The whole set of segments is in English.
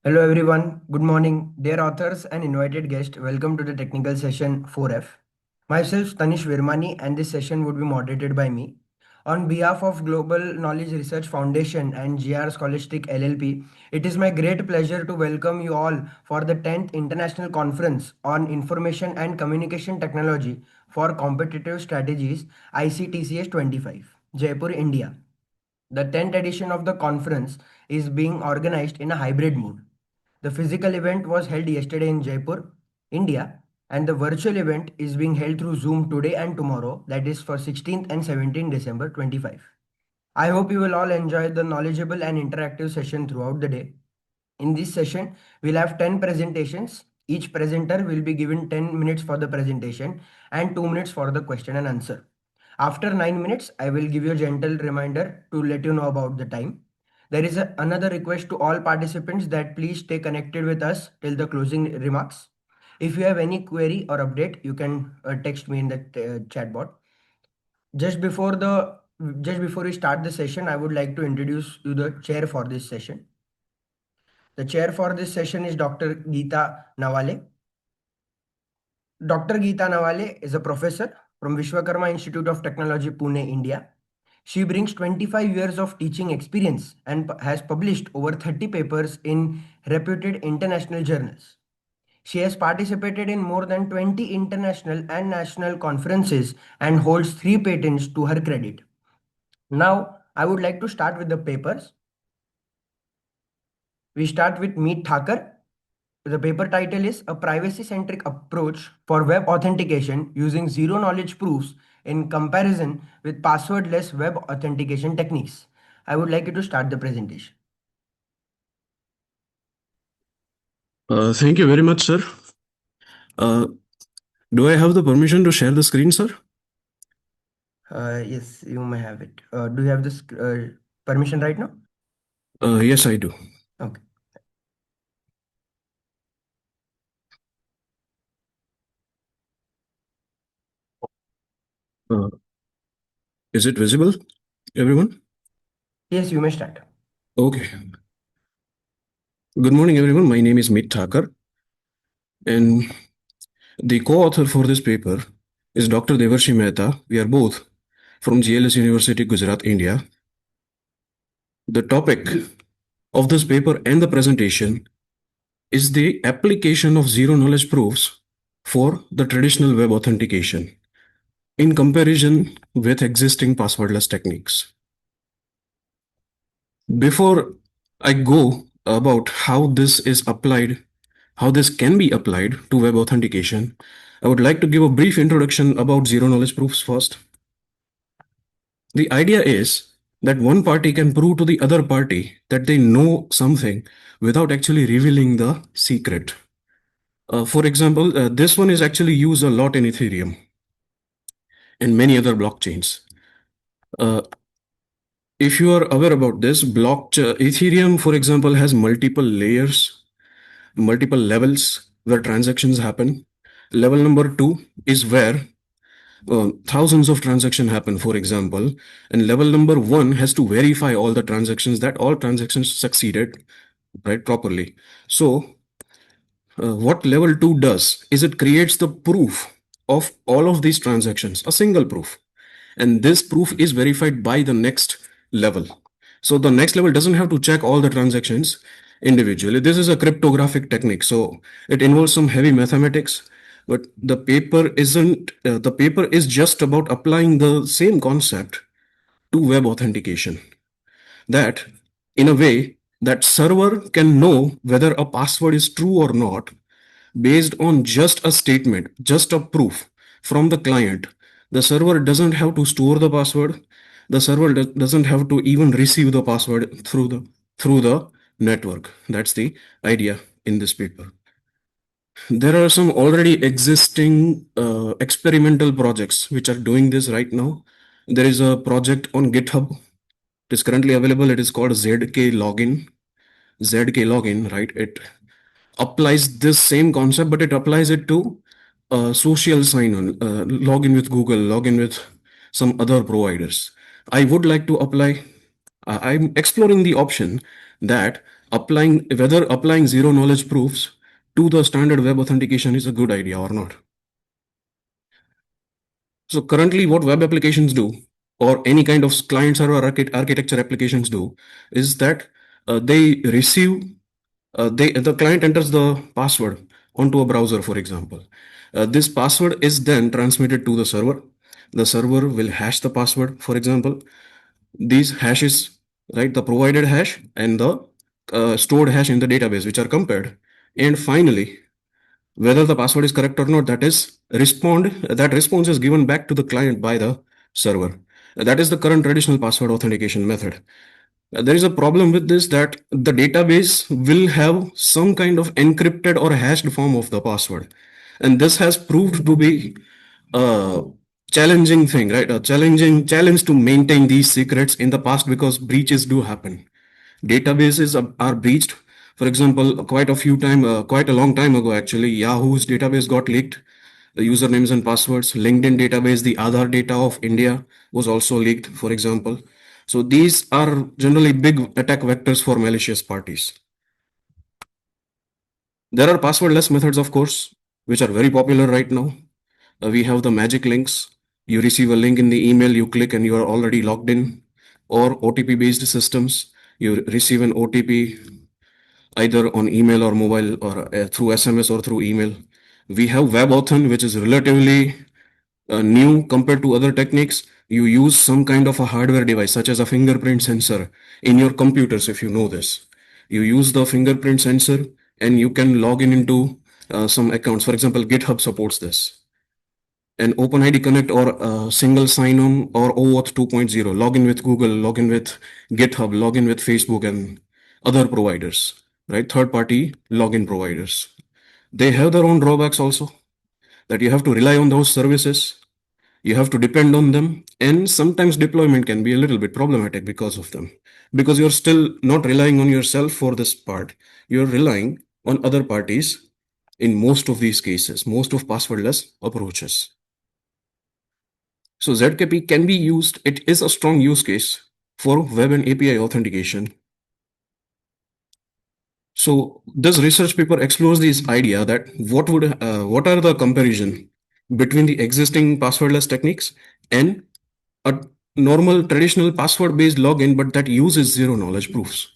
Hello everyone, good morning, dear authors and invited guests. Welcome to the technical session 4F. Myself Tanish Virmani and this session would be moderated by me. On behalf of Global Knowledge Research Foundation and GR Scholastic LLP, it is my great pleasure to welcome you all for the 10th International Conference on Information and Communication Technology for Competitive Strategies ICTCS 25, Jaipur, India. The 10th edition of the conference is being organized in a hybrid mode. The physical event was held yesterday in Jaipur, India, and the virtual event is being held through Zoom today and tomorrow, that is for 16th and 17th December 25. I hope you will all enjoy the knowledgeable and interactive session throughout the day. In this session, we'll have 10 presentations. Each presenter will be given 10 minutes for the presentation and 2 minutes for the question and answer. After 9 minutes, I will give you a gentle reminder to let you know about the time. There is another request to all participants that please stay connected with us till the closing remarks. If you have any query or update, you can text me in the chat bot. Just before the just before we start the session, I would like to introduce you the chair for this session. The chair for this session is Dr. Geeta Nawale. Dr. Geeta Nawale is a professor from Vishwakarma Institute of Technology, Pune, India. She brings 25 years of teaching experience and has published over 30 papers in reputed international journals. She has participated in more than 20 international and national conferences and holds 3 patents to her credit. Now, I would like to start with the papers. We start with Meet Thakur. The paper title is A Privacy-Centric Approach for Web Authentication Using Zero-Knowledge Proofs in Comparison with Passwordless Web Authentication Techniques. I would like you to start the presentation. Thank you very much, sir. Do I have the permission to share the screen, sir? Yes, you may have it. Do you have this permission right now? Yes, I do. Okay. Uh, is it visible, everyone? Yes, you may start. Okay. Good morning, everyone. My name is Meet Thakur, and the co-author for this paper is Dr. Devarshi Mehta. We are both from GLS University, Gujarat, India. The topic of this paper and the presentation is the application of zero-knowledge proofs for the traditional web authentication in comparison with existing passwordless techniques. Before I go about how this is applied, how this can be applied to web authentication, I would like to give a brief introduction about zero knowledge proofs first. The idea is that one party can prove to the other party that they know something without actually revealing the secret. For example, this one is actually used a lot in Ethereum and many other blockchains. Uh, if you are aware about this, Ethereum, for example, has multiple layers, multiple levels where transactions happen. Level number two is where thousands of transactions happen, for example, and level number one has to verify all the transactions that all transactions succeeded right properly. So what level 2 does is it creates the proof of all of these transactions, a single proof, and this proof is verified by the next level. So the next level doesn't have to check all the transactions individually. This is a cryptographic technique, so it involves some heavy mathematics, but the paper is just about applying the same concept to web authentication, that in a way that server can know whether a password is true or not based on just a statement, just a proof from the client. The server doesn't have to store the password. The server doesn't have to even receive the password through the network. That's the idea in this paper. There are some already existing experimental projects which are doing this right now. There is a project on GitHub. It is currently available. It is called ZK Login. ZK Login, right? It applies this same concept, but it applies it to social sign-on, login with Google, login with some other providers. I would like to apply. I'm exploring the option that applying whether applying zero knowledge proofs to the standard web authentication is a good idea or not. So currently, what web applications do, or any kind of client server architecture applications do, is that they receive the client enters the password onto a browser, for example. This password is then transmitted to the server. The server will hash the password, for example. These hashes, right, the provided hash and the stored hash in the database, which are compared. And finally, whether the password is correct or not, that response is given back to the client by the server. That is the current traditional password authentication method. There is a problem with this, that the database will have some kind of encrypted or hashed form of the password. And this has proved to be a challenging thing, right? A challenging challenge to maintain these secrets in the past, because breaches do happen. Databases are breached. For example, quite a long time ago, actually, Yahoo's database got leaked. The usernames and passwords. LinkedIn database, the Aadhaar data of India was also leaked, for example. So these are generally big attack vectors for malicious parties. There are passwordless methods, of course, which are very popular right now. We have the magic links. You receive a link in the email, you click, and you are already logged in. Or OTP based systems. You receive an OTP either on email or mobile, or through SMS or through email. We have WebAuthn, which is relatively new compared to other techniques. You use some kind of a hardware device, such as a fingerprint sensor in your computers, if you know this. You use the fingerprint sensor and you can log in into some accounts. For example, GitHub supports this. And OpenID Connect, or single sign-on, or OAuth 2.0, login with Google, login with GitHub, login with Facebook and other providers, right? Third-party login providers. They have their own drawbacks also, that you have to rely on those services, you have to depend on them, and sometimes deployment can be a little bit problematic because of them. Because you're still not relying on yourself for this part, you're relying on other parties in most of these cases, most of passwordless approaches. So ZKP can be used, it is a strong use case for web and API authentication. So this research paper explores this idea that what are the comparison between the existing passwordless techniques and a normal traditional password based login, but that uses zero knowledge proofs.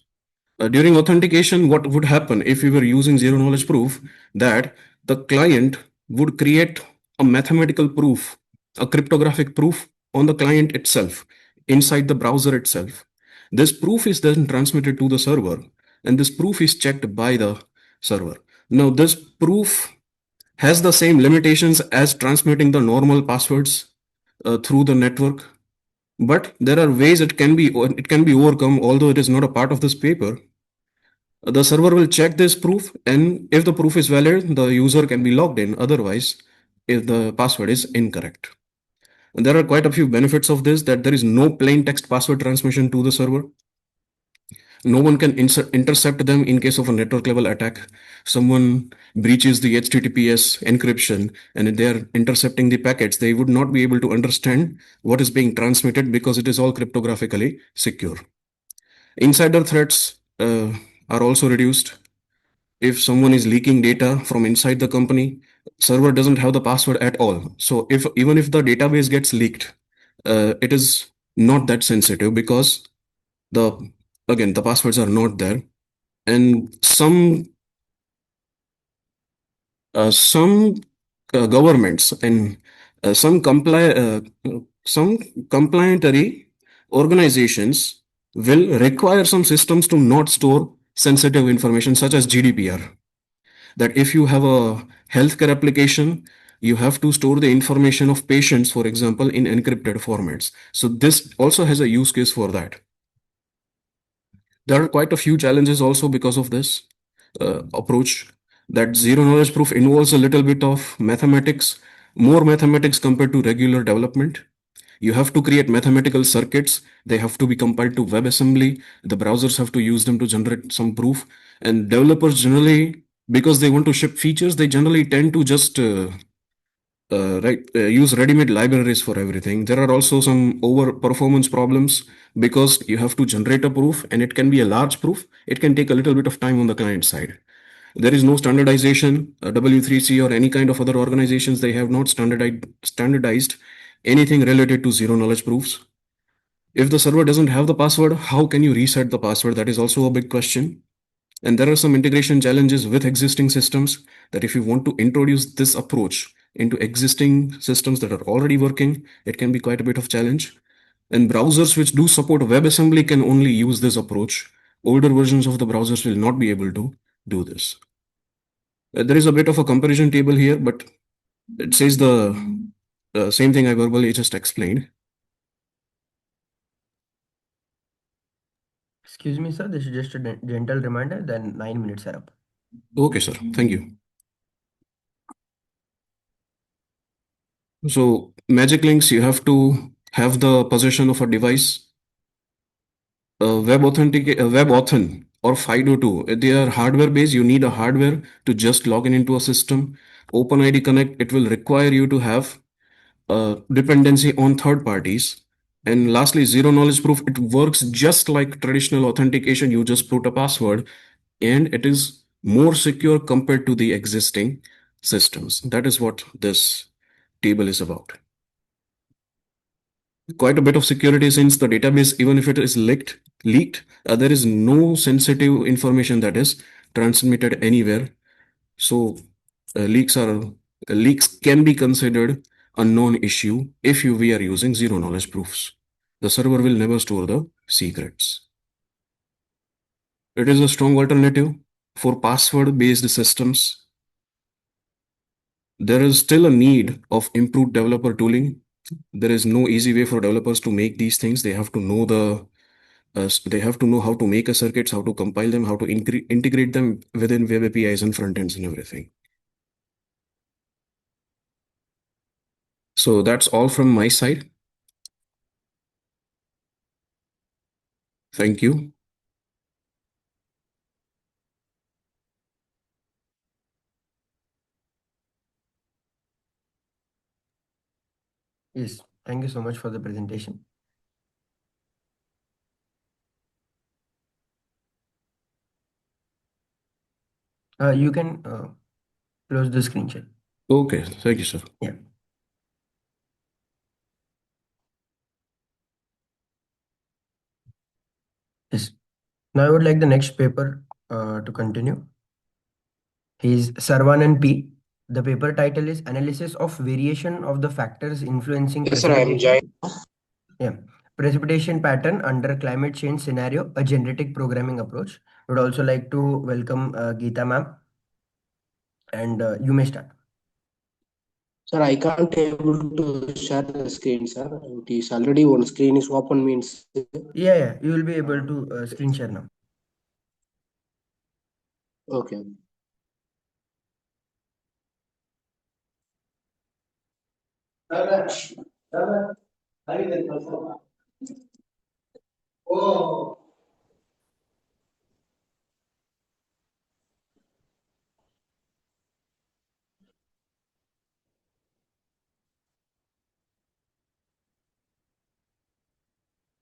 During authentication, what would happen if we were using zero knowledge proof? That the client would create a mathematical proof, a cryptographic proof on the client itself, inside the browser itself. This proof is then transmitted to the server, and this proof is checked by the server. Now, this proof has the same limitations as transmitting the normal passwords through the network, but there are ways it can be overcome. Although it is not a part of this paper, the server will check this proof, and if the proof is valid, the user can be logged in. Otherwise, if the password is incorrect. And there are quite a few benefits of this, that there is no plain text password transmission to the server. No one can intercept them in case of a network level attack. Someone breaches the HTTPS encryption and they are intercepting the packets. They would not be able to understand what is being transmitted because it is all cryptographically secure. Insider threats are also reduced. If someone is leaking data from inside the company, server doesn't have the password at all. So even if the database gets leaked, it is not that sensitive, because the again the passwords are not there. And some governments and some compliantary organizations will require some systems to not store sensitive information, such as GDPR. That if you have a healthcare application, you have to store the information of patients, for example, in encrypted formats. So this also has a use case for that. There are quite a few challenges also because of this approach. That zero knowledge proof involves a little bit of mathematics, more mathematics compared to regular development. You have to create mathematical circuits. They have to be compiled to WebAssembly. The browsers have to use them to generate some proof. And developers generally, because they want to ship features, they generally tend to just use ready-made libraries for everything. There are also some over performance problems because you have to generate a proof and it can be a large proof. It can take a little bit of time on the client side. There is no standardization. W3C or any kind of other organizations, they have not standardized anything related to zero knowledge proofs. If the server doesn't have the password, how can you reset the password? That is also a big question. And there are some integration challenges with existing systems that if you want to introduce this approach into existing systems that are already working, it can be quite a bit of challenge. And browsers which do support WebAssembly can only use this approach. Older versions of the browsers will not be able to do this. There is a bit of a comparison table here, but it says the same thing I verbally just explained. Excuse me, sir. This is just a gentle reminder. Then 9 minutes are up. Okay, sir. Thank you. So, magic links, you have to have the possession of a device. WebAuthn or FIDO2, they are hardware based. You need a hardware to just log in into a system. OpenID Connect, it will require you to have dependency on third parties. And lastly, zero knowledge proof, it works just like traditional authentication. You just put a password and it is more secure compared to the existing systems. That is what this table is about. Quite a bit of security since the database, even if it is leaked, there is no sensitive information that is transmitted anywhere. So leaks can be considered a non-issue if we are using zero knowledge proofs. The server will never store the secrets. It is a strong alternative for password-based systems. There is still a need of improved developer tooling. There is no easy way for developers to make these things. They have to know they have to know how to make a circuits, how to compile them, how to integrate them within web APIs and front ends and everything. So that's all from my side. Thank you. Yes. Thank you so much for the presentation. You can close the screen share. Okay, thank you, sir. Yeah. Yes. Now I would like the next paper to continue. He is Sarvanan P. The paper title is Analysis of Variation of the Factors Influencing Yes, sir, I am Precipitation. joined. Yeah. Precipitation pattern under climate change scenario, a genetic programming approach. Would also like to welcome Geeta ma'am, and you may start. Sir, I can't able to share the screen, sir. It is already one screen is open means. Yeah, you will be able to screen share now. Okay.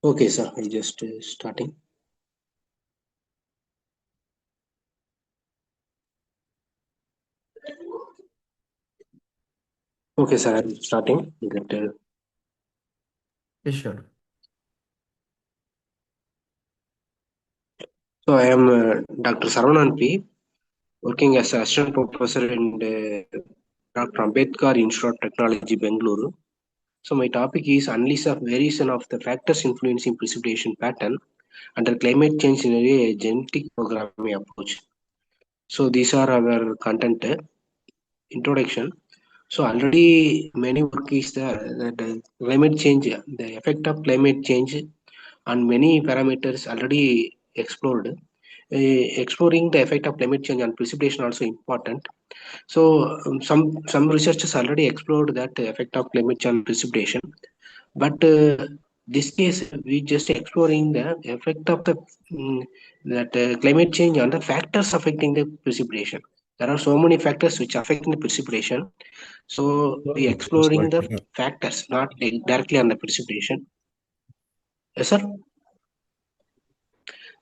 Okay, sir. I just starting. Okay, sir. I'm starting. Yes, sure. So I am Dr. Saravanan P, working as assistant professor in Dr. Ambedkar Institute of Technology, Bengaluru. So my topic is analysis of variation of the factors influencing precipitation pattern under climate change scenario, a genetic programming approach. So these are our content introduction. So already many work is there that climate change, the effect of climate change on many parameters already explored. Exploring the effect of climate change on precipitation also important. So some researchers already explored that effect of climate change on precipitation, but this case we just exploring the effect of the that climate change on the factors affecting the precipitation. There are so many factors which affect the precipitation. So we exploring the factors, not directly on the precipitation. Yes, sir.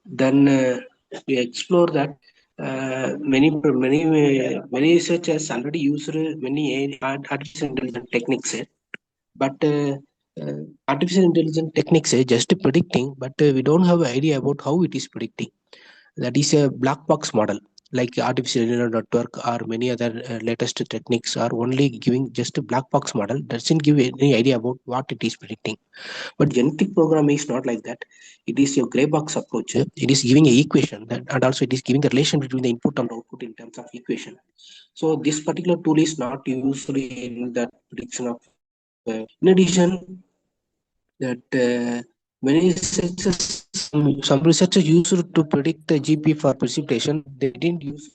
Then we explore that many researchers already used many artificial intelligence techniques, but artificial intelligence techniques just predicting, but we don't have an idea about how it is predicting. That is a black box model, like artificial neural network or many other latest techniques are only giving just a black box model, doesn't give any idea about what it is predicting. But genetic programming is not like that. It is a gray box approach. It is giving an equation that, and also it is giving the relation between the input and output in terms of equation. So this particular tool is not used in the prediction of. In addition, that many researchers, some researchers used to predict the GP for precipitation. They didn't use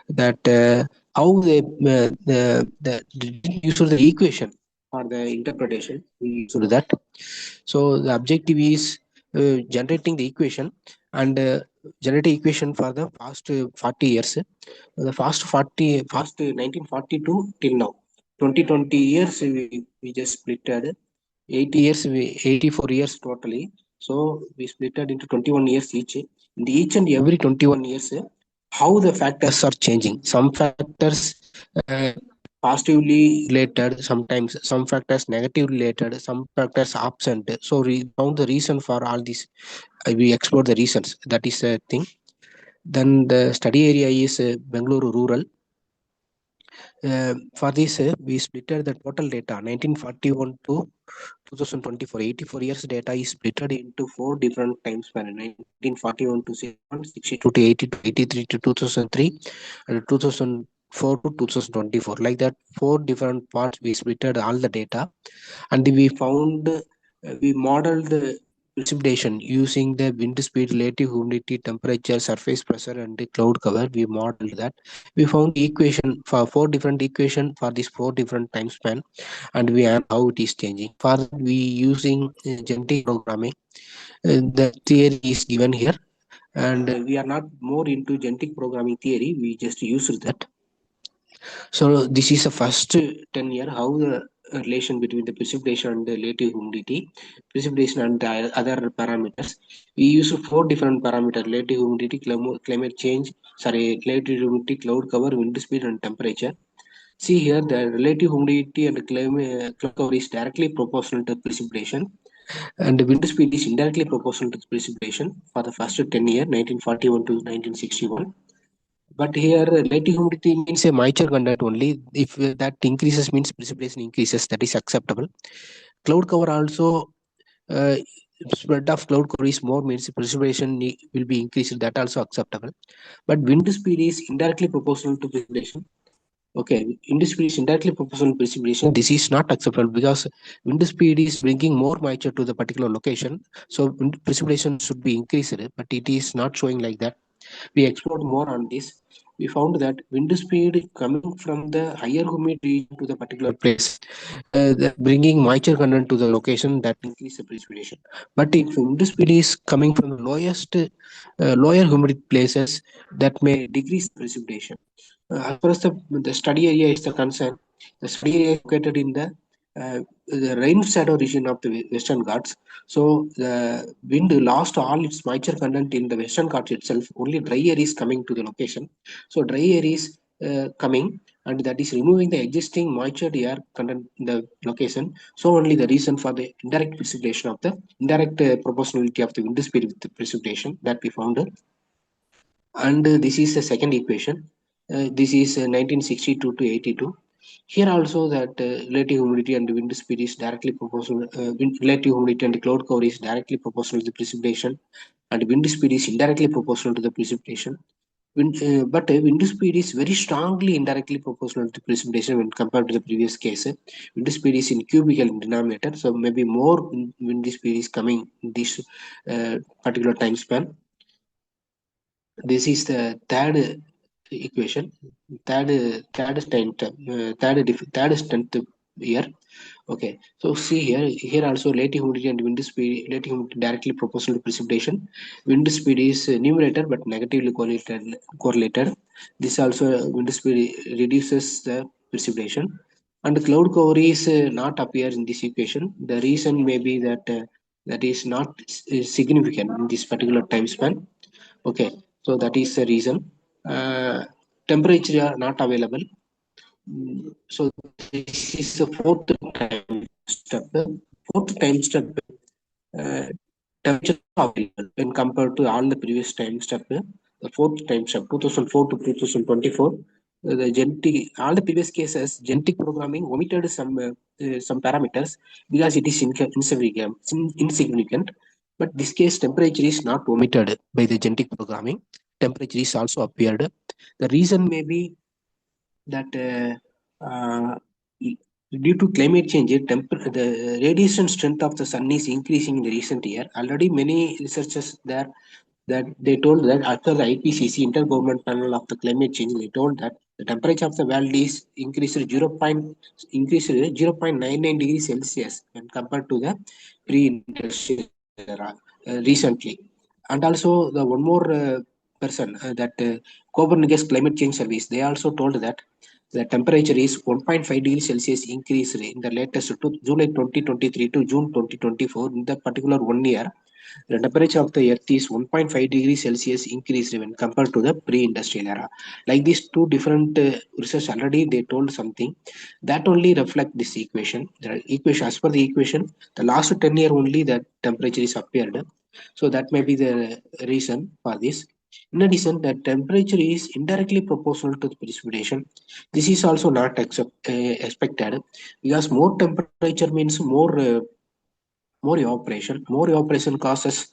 that how they didn't use the equation for the interpretation. We used that. So the objective is generating the equation and generate equation for the past 40 years. The past 1942 till now, 20 years we just splitted. 80 years, 84 years totally. So we split it into 21 years each. In each and every 21 years, how the factors are changing. Some factors uh, positively related, sometimes some factors negatively related, some factors absent. So we found the reason for all these. We explore the reasons. That is a thing. Then the study area is Bangalore rural. For this, we splitted the total data 1941 to 2024. 84 years data is splitted into four different time span: 1941 to 61, 62 to 80 to 83 to 2003, and 2004 to 2024. Like that, four different parts we splitted all the data, and we found we modeled precipitation using the wind speed, relative humidity, temperature, surface pressure, and the cloud cover. We modeled that. We found equation for four different equation for these four different time span, and we and how it is changing. For that, we using genetic programming. The theory is given here, and we are not more into genetic programming theory. We just used that. So this is the first 10 year how the relation between the precipitation and the relative humidity, precipitation and the other parameters. We use four different parameters: relative humidity, climate change, relative humidity, cloud cover, wind speed, and temperature. See here, the relative humidity and cloud cover is directly proportional to precipitation, and the wind speed is indirectly proportional to precipitation for the first 10 year, 1941 to 1961. But here, relative humidity means a moisture content only. If that increases, means precipitation increases. That is acceptable. Cloud cover also, spread of cloud cover is more, means precipitation will be increased. That also acceptable. But wind speed is indirectly proportional to precipitation. Okay, wind speed is indirectly proportional to precipitation. This is not acceptable because wind speed is bringing more moisture to the particular location. So precipitation should be increased, but it is not showing like that. We explored more on this. We found that wind speed coming from the higher humid region to the particular place, bringing moisture content to the location, that increase the precipitation. But if wind speed is coming from the lower humid places, that may decrease precipitation. As far as the study area is concerned, the study area is located in the rain shadow region of the Western Ghats. So the wind lost all its moisture content in the Western Ghats itself. Only dry air is coming to the location. So dry air is coming, and that is removing the existing moisture air content in the location. So only the reason for the indirect precipitation of the indirect proportionality of the wind speed with the precipitation that we found. And this is the second equation. This is 1962 to 82. Here also that relative humidity and wind speed is directly proportional. Relative humidity and cloud cover is directly proportional to the precipitation, and wind speed is indirectly proportional to the precipitation. But wind speed is very strongly indirectly proportional to precipitation when compared to the previous case. Wind speed is in cubical denominator, so maybe more wind speed is coming in this particular time span. This is the third equation, third strength here. Okay, so see here also relative humidity and wind speed, relative humidity directly proportional to precipitation. Wind speed is numerator but negatively correlated. This also wind speed reduces the precipitation. and cloud cover is not appear in this equation. The reason may be that that is not significant in this particular time span. Okay, so that is the reason. Temperature are not available. So this is the fourth time step. The fourth time step, uh, temperature available when compared to all the previous time step. The fourth time step, 2004 to 2024, the genetic, all the previous cases, genetic programming omitted some parameters because it is insignificant. But this case, temperature is not omitted by the genetic programming. Temperature is also appeared. The reason may be that due to climate change, the radiation strength of the sun is increasing in the recent year. Already many researchers there that they told that after the IPCC Intergovernment Panel of the Climate Change, they told that the temperature of the world is increased 0.99 degrees Celsius when compared to the pre-industrial era recently. And also the one more person that Copernicus Climate Change Service, they also told that the temperature is 1.5 degrees Celsius increase in the latest to July 2023 to June 2024. In that particular 1 year, the temperature of the earth is 1.5 degrees Celsius increased when compared to the pre-industrial era. Like these two different research already they told something that only reflect this equation. The equation, as per the equation, the last 10 year only that temperature is appeared. So that may be the reason for this. In addition, the temperature is indirectly proportional to the precipitation. This is also not expected because more temperature means more evaporation. More evaporation causes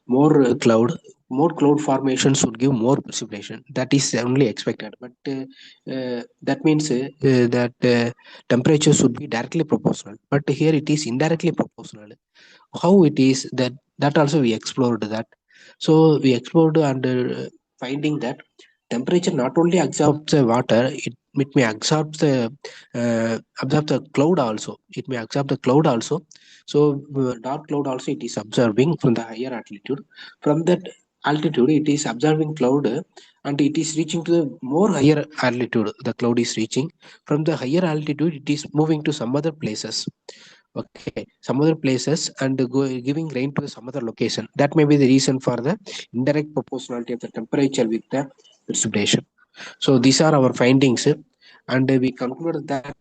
more cloud. More cloud formation should give more precipitation. That is only expected. But that means that temperature should be directly proportional. But here it is indirectly proportional. How it is that also we explored that. So we explored and finding that temperature not only absorbs the water, it may absorb the cloud also. It may absorb the cloud also. So dark cloud also it is observing from the higher altitude. From that altitude it is observing cloud, and it is reaching to the more higher altitude. The cloud is reaching from the higher altitude, it is moving to some other places. Okay, some other places and giving rain to some other location. That may be the reason for the indirect proportionality of the temperature with the precipitation. So these are our findings, and we concluded that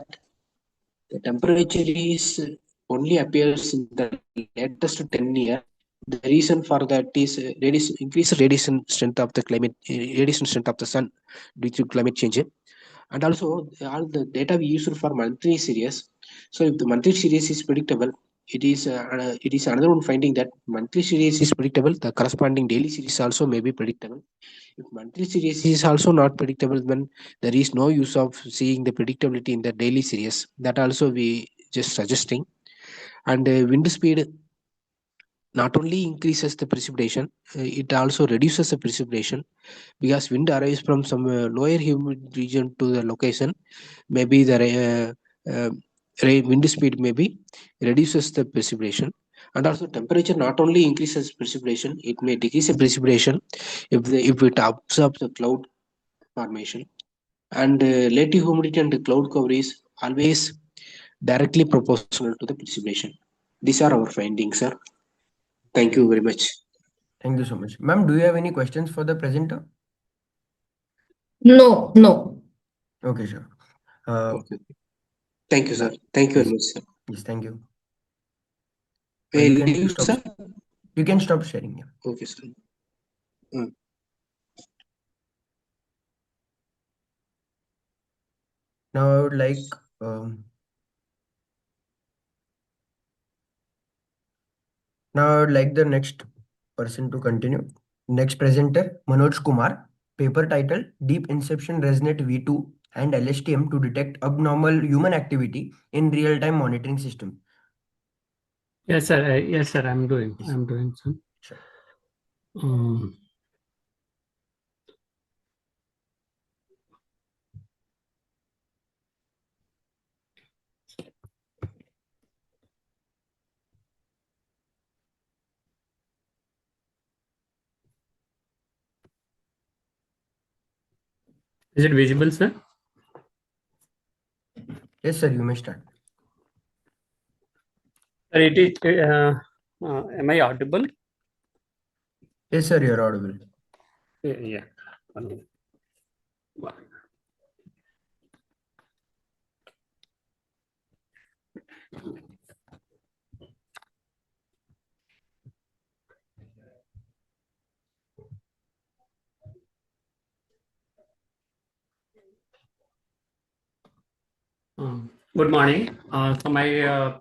the temperature is only appears in the latest 10 years. The reason for that is increased radiation strength of the radiation strength of the sun due to climate change. And also all the data we use for monthly series. So if the monthly series is predictable, it is another one finding that monthly series is predictable, the corresponding daily series also may be predictable. If monthly series is also not predictable, then there is no use of seeing the predictability in the daily series. That also we just suggesting. And wind speed not only increases the precipitation, it also reduces the precipitation because wind arrives from some lower humid region to the location. Maybe the wind speed maybe reduces the precipitation. And also temperature not only increases precipitation, it may decrease the precipitation if it absorbs the cloud formation. And relative humidity and cloud cover is always directly proportional to the precipitation. These are our findings, sir. Thank you very much. Thank you so much. Ma'am, do you have any questions for the presenter? No, no. Okay, sure. Uh, Okay. Thank you, sir. Thank you very yes, much, sir. yes, thank you. May You I can leave, stop. sir? You can stop sharing. Yeah. Okay, sir. Now I would like the next person to continue. Next presenter, Manoj Kumar. Paper title: Deep Inception ResNet V2 and LSTM to detect abnormal human activity in real-time monitoring system. Yes, sir. Yes, sir. I'm doing. Yes. I'm doing, sir. Sure. Is it visible, sir? Yes, sir, you may start. Sir, it is. Am I audible? Yes, sir, you're audible. Yeah. One minute. Good morning. So my uh,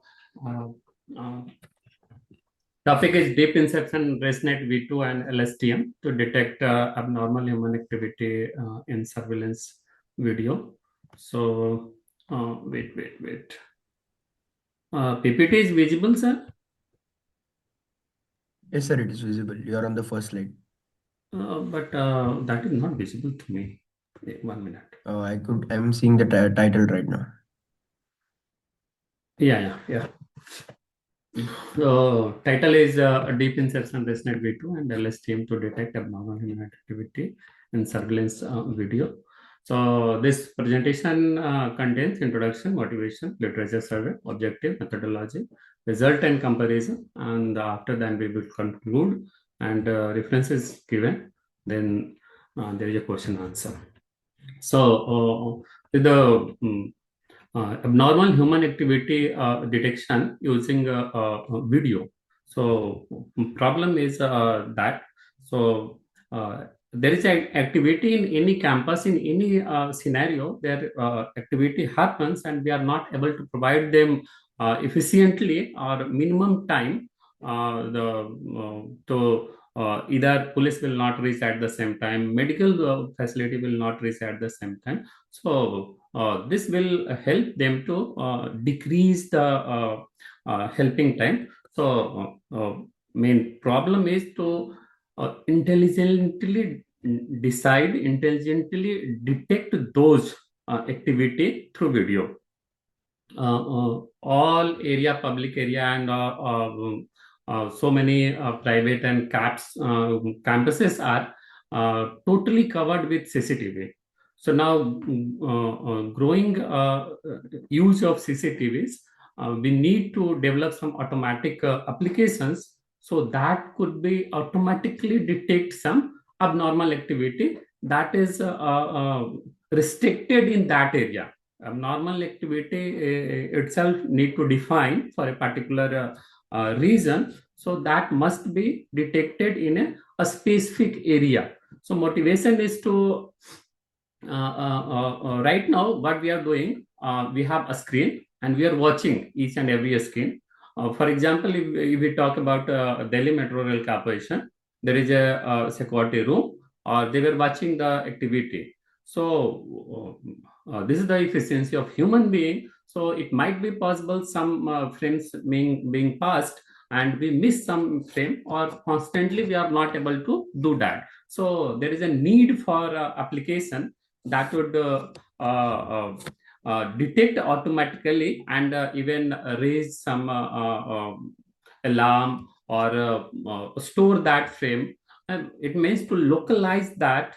topic is deep inception ResNet V2 and LSTM to detect abnormal human activity in surveillance video. So wait. PPT is visible, sir? Yes, sir, it is visible. You are on the first slide. But that is not visible to me. Wait, 1 minute. I'm seeing the title right now. Yeah. Title is Deep Inception ResNet V2 and LSTM to detect abnormal human activity in surveillance video. So this presentation contains introduction, motivation, literature survey, objective, methodology, result and comparison, and after that we will conclude and references given. Then there is a question answer. So with the abnormal human activity detection using video. So problem is that so there is a activity in any campus in any scenario their activity happens and we are not able to provide them efficiently or minimum time to either police will not reach at the same time, medical facility will not reach at the same time. So this will help them to decrease the helping time. So main problem is to intelligently detect those activity through video. All area, public area, and so many private and campuses are totally covered with CCTV. So now, growing use of CCTVs, we need to develop some automatic applications so that could be automatically detect some abnormal activity that is restricted in that area. Abnormal activity itself need to define for a particular reason, so that must be detected in a specific area. So motivation is to right now what we are doing, we have a screen and we are watching each and every screen. For example, if we talk about Delhi Metro Rail Corporation, there is a security room or they were watching the activity. So this is the efficiency of human being. So it might be possible some frames being passed and we miss some frame or constantly we are not able to do that. So there is a need for application that would detect automatically and even raise some alarm or store that frame. And it means to localize that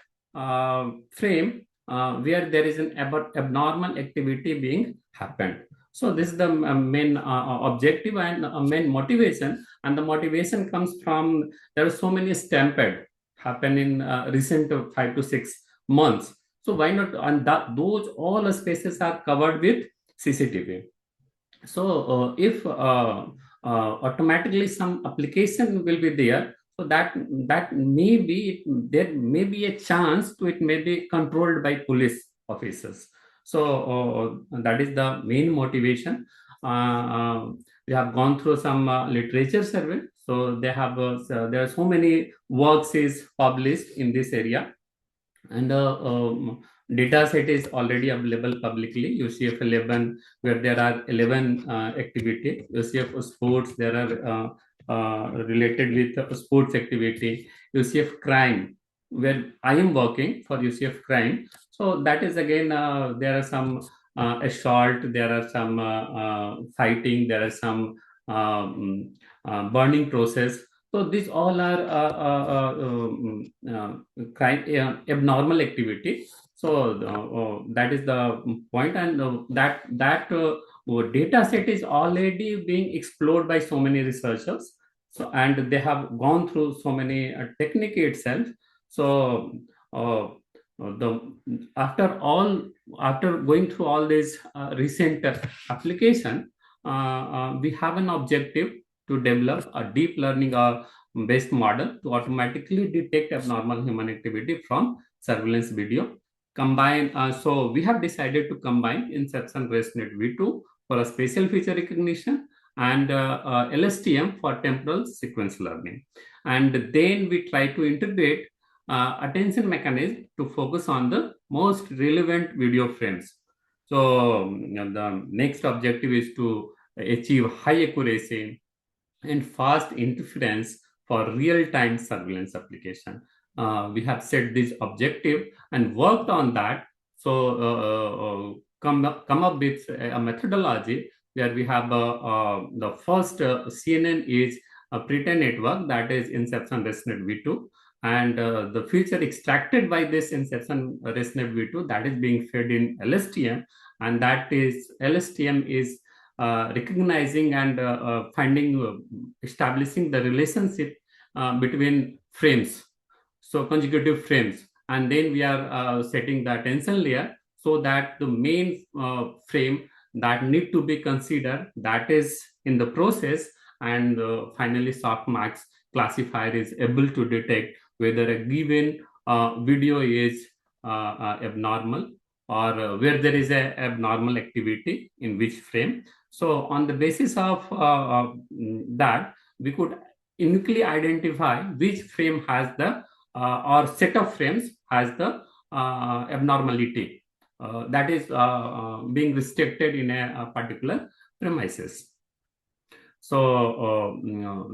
frame where there is an abnormal activity being happened. So this is the main objective and main motivation. And the motivation comes from there are so many stampede happen in recent 5 to 6 months. So why not? And those all spaces are covered with CCTV. So if automatically some application will be there, so that may be there may be a chance to it may be controlled by police officers. So that is the main motivation. We have gone through some literature survey. So there are so many works is published in this area, and data set is already available publicly. UCF 11, where there are 11 activity. UCF sports, there are related with sports activity. UCF crime, where I am working for UCF crime. So that is again, there are some assault, there are some fighting, there are some burning process. So these all are crime, abnormal activity. So that is the point, and that data set is already being explored by so many researchers. So, and they have gone through so many technique itself. So the after going through all these recent application, we have an objective to develop a deep learning based model to automatically detect abnormal human activity from surveillance video. So we have decided to combine Inception ResNet V2 for a spatial feature recognition and LSTM for temporal sequence learning. And then we try to integrate attention mechanism to focus on the most relevant video frames. So the next objective is to achieve high accuracy and fast interference for real-time surveillance application. We have set this objective and worked on that. So come up with a methodology where we have the first CNN is a pre-trained network, that is Inception ResNet V2, and the feature extracted by this Inception ResNet V2 that is being fed in LSTM, and that is LSTM is recognizing and establishing the relationship between frames, so consecutive frames, and then we are setting the attention layer so that the main frame that need to be considered, that is in the process, and finally softmax classifier is able to detect whether a given video is abnormal, or where there is a abnormal activity in which frame. So on the basis of that, we could uniquely identify which frame has the or set of frames has the abnormality that is being restricted in a particular premises. So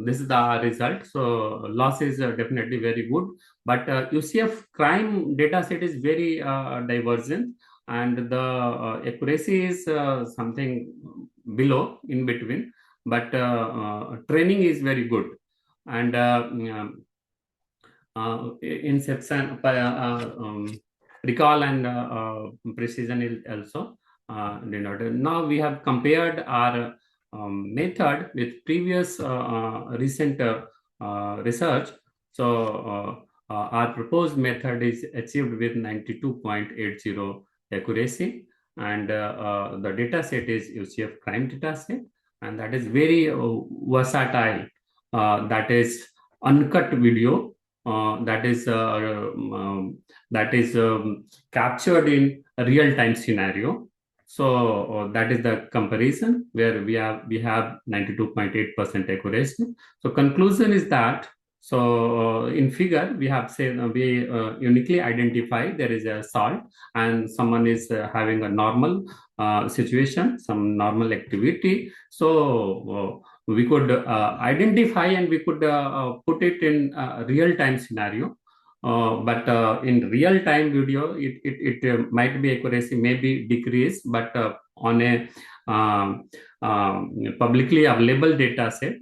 this is the result. So loss is definitely very good, but UCF crime data set is very divergent, and the accuracy is something below, in between, but training is very good, and inception recall and precision is also denoted. Now we have compared our method with previous recent research. So our proposed method is achieved with 92.80 accuracy, and the data set is UCF crime data set, and that is very versatile. That is uncut video, that is captured in a real-time scenario. So that is the comparison where we have 92.8% accuracy. So conclusion is that, so in figure we have said we uniquely identify there is a assault and someone is having a normal situation, some normal activity. So we could identify and we could put it in a real-time scenario. But in real-time video, it might be accuracy may be decreased, but on a publicly available data set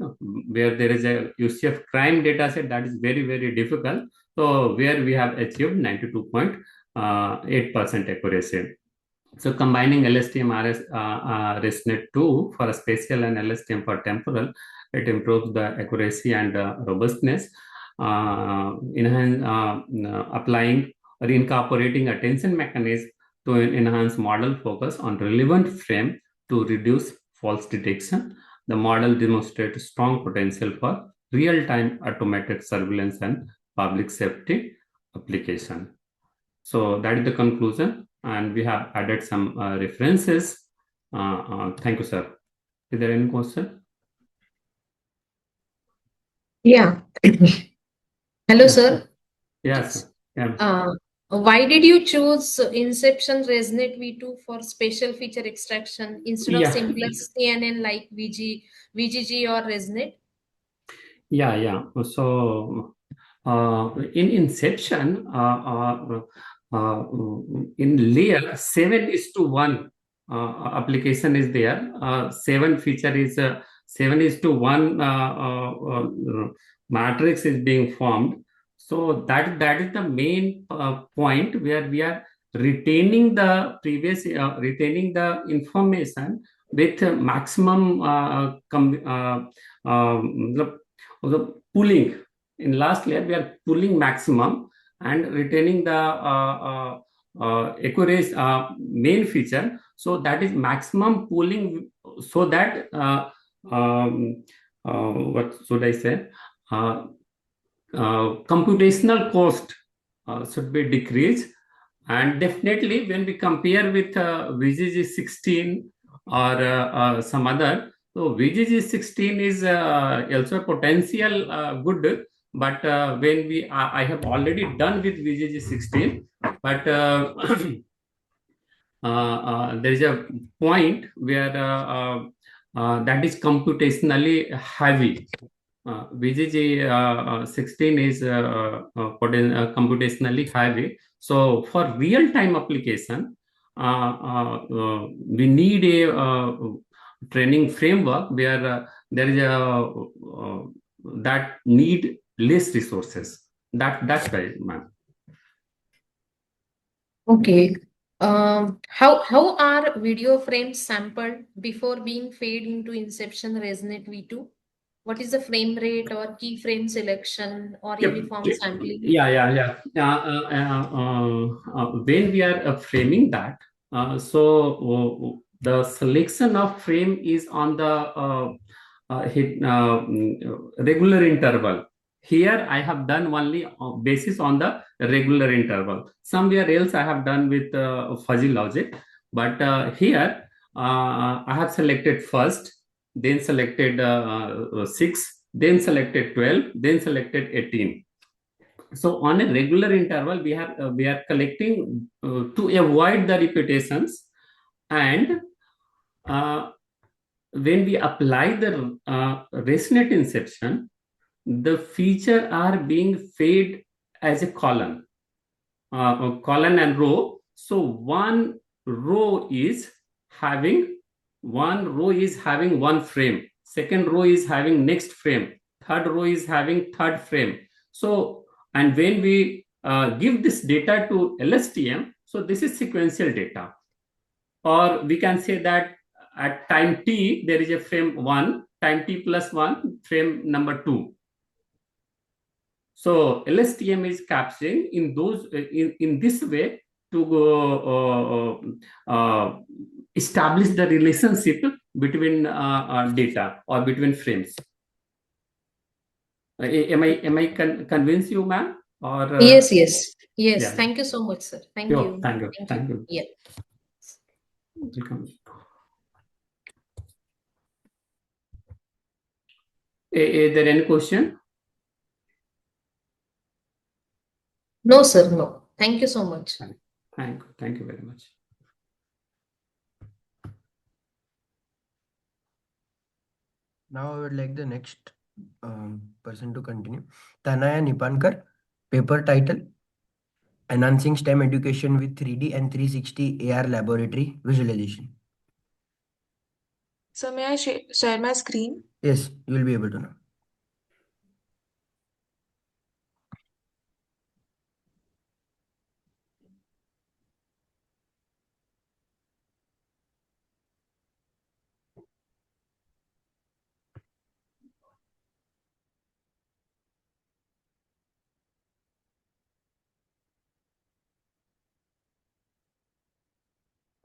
where there is a UCF crime data set, that is very, very difficult. So where we have achieved 92.8% accuracy. So combining LSTM ResNet 2 for a spatial and LSTM for temporal, it improves the accuracy and robustness. Applying or incorporating attention mechanism to enhance model focus on relevant frame to reduce false detection. The model demonstrates strong potential for real-time automated surveillance and public safety application. So that is the conclusion, and we have added some references. Thank you, sir. Is there any question? Yeah. Hello, sir. Yes. Yeah. Why did you choose Inception ResNet V2 for spatial feature extraction instead of simpler CNN like VGG or ResNet? Yeah. So in Inception, in layer 7:1 application is there. 7 feature is 7:1 matrix is being formed. So that is the main point where we are retaining the information with maximum the pooling. In last layer, we are pulling maximum and retaining the accuracy main feature. So that is maximum pooling, so that what should I say? Computational cost should be decreased. And definitely, when we compare with VGG 16 or some other, so VGG 16 is also a potential good. But when I have already done with VGG 16, but there is a point where that is computationally heavy. VGG 16 is computationally heavy. So for real-time application, we need a training framework where there is that need less resources. That's right, ma'am. Okay. How are video frames sampled before being fed into Inception ResNet V2? What is the frame rate or keyframe selection or uniform sampling? Yeah. When we are framing that, the selection of frame is on the regular interval. Here I have done only basis on the regular interval. Somewhere else I have done with fuzzy logic, but here I have selected first, then selected 6, then selected 12, then selected 18. So on a regular interval, we are collecting to avoid the repetitions, and when we apply the ResNet inception, the feature are being fed as a column and row. So one row is having one frame, second row is having next frame, third row is having third frame. So, and when we give this data to LSTM, so this is sequential data, or we can say that at time t there is a frame 1, time t plus 1, frame number 2. So LSTM is capturing in those in this way to go establish the relationship between data or between frames. Am I convince you, ma'am? Or Yes. yeah. Thank you so much, sir. Thank Sure. you. Thank you. Yeah. Welcome. Is there any question? No, sir. No. Thank you so much. Thank you very much. Now I would like the next person to continue. Tanaya Nipankar, paper title, Enhancing STEM Education with 3D and 360 AR Laboratory Visualization. So may I share my screen? Yes, you will be able to now.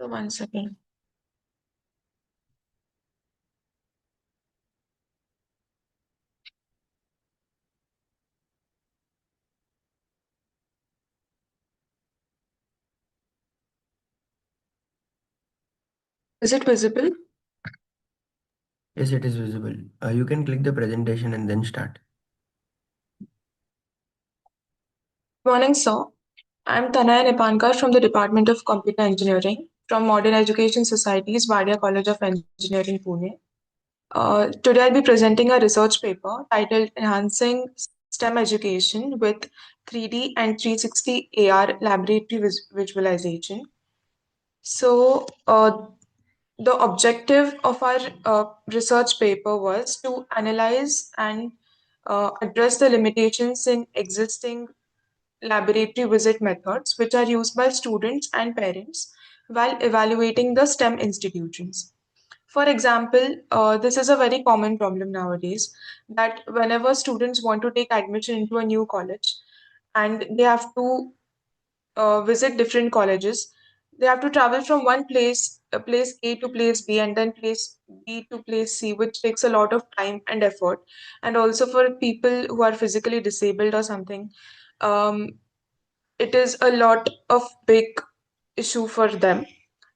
So 1 second. Is it visible? Yes, it is visible. You can click the presentation and then start. Good morning, sir. I'm Tanaya Nipankar from the Department of Computer Engineering from Modern Education Society's Wadia College of Engineering, Pune. Today I'll be presenting a research paper titled Enhancing STEM Education with 3D and 360 AR Laboratory Visualization. So, the objective of our research paper was to analyze and address the limitations in existing laboratory visit methods which are used by students and parents while evaluating the STEM institutions. For example, this is a very common problem nowadays that whenever students want to take admission into a new college and they have to visit different colleges, they have to travel from one place, place A to place B, and then place B to place C, which takes a lot of time and effort. And also for people who are physically disabled or something, um, it is a lot of big issue for them.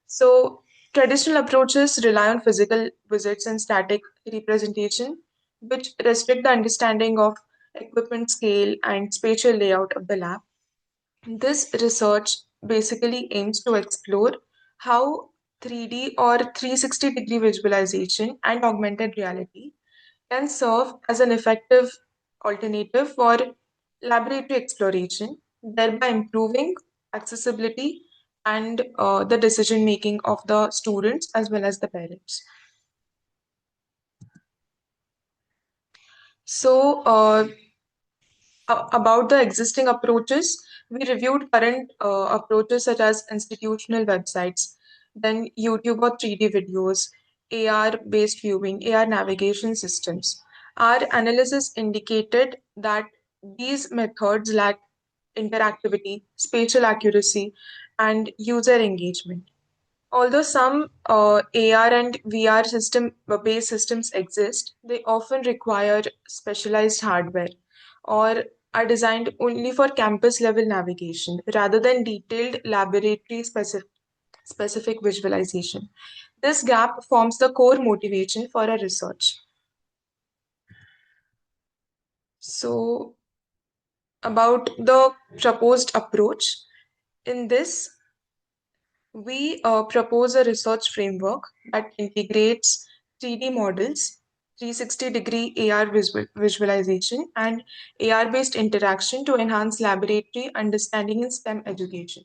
So traditional approaches rely on physical visits and static representation, which restrict the understanding of equipment scale and spatial layout of the lab. This research basically aims to explore how 3D or 360-degree visualization and augmented reality can serve as an effective alternative for laboratory exploration, thereby improving accessibility and the decision making of the students as well as the parents. So, about the existing approaches, we reviewed current approaches such as institutional websites, then YouTube or 3D videos, AR-based viewing, AR navigation systems. Our analysis indicated that these methods lack interactivity, spatial accuracy, and user engagement. Although some AR and VR based systems exist, they often require specialized hardware or are designed only for campus level navigation rather than detailed laboratory specific visualization. This gap forms the core motivation for our research. So, about the proposed approach, in this, we propose a research framework that integrates 3D models, 360-degree AR visualization, and AR-based interaction to enhance laboratory understanding in STEM education.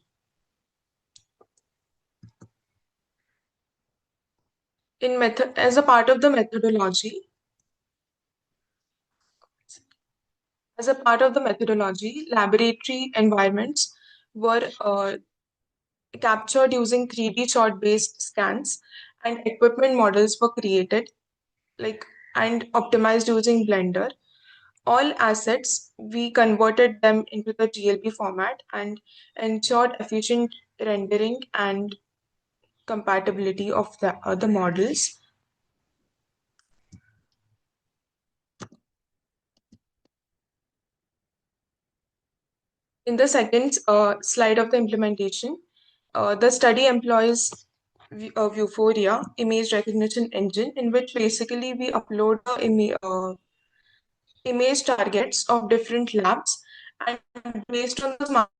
As a part of the methodology, laboratory environments were captured using 3D shot-based scans, and equipment models were created, and optimized using Blender. All assets, we converted them into the GLB format and ensured efficient rendering and compatibility of the models. In the second slide of the implementation, the study employs Vuforia image recognition engine, in which basically we upload the image targets of different labs, and based on those marks,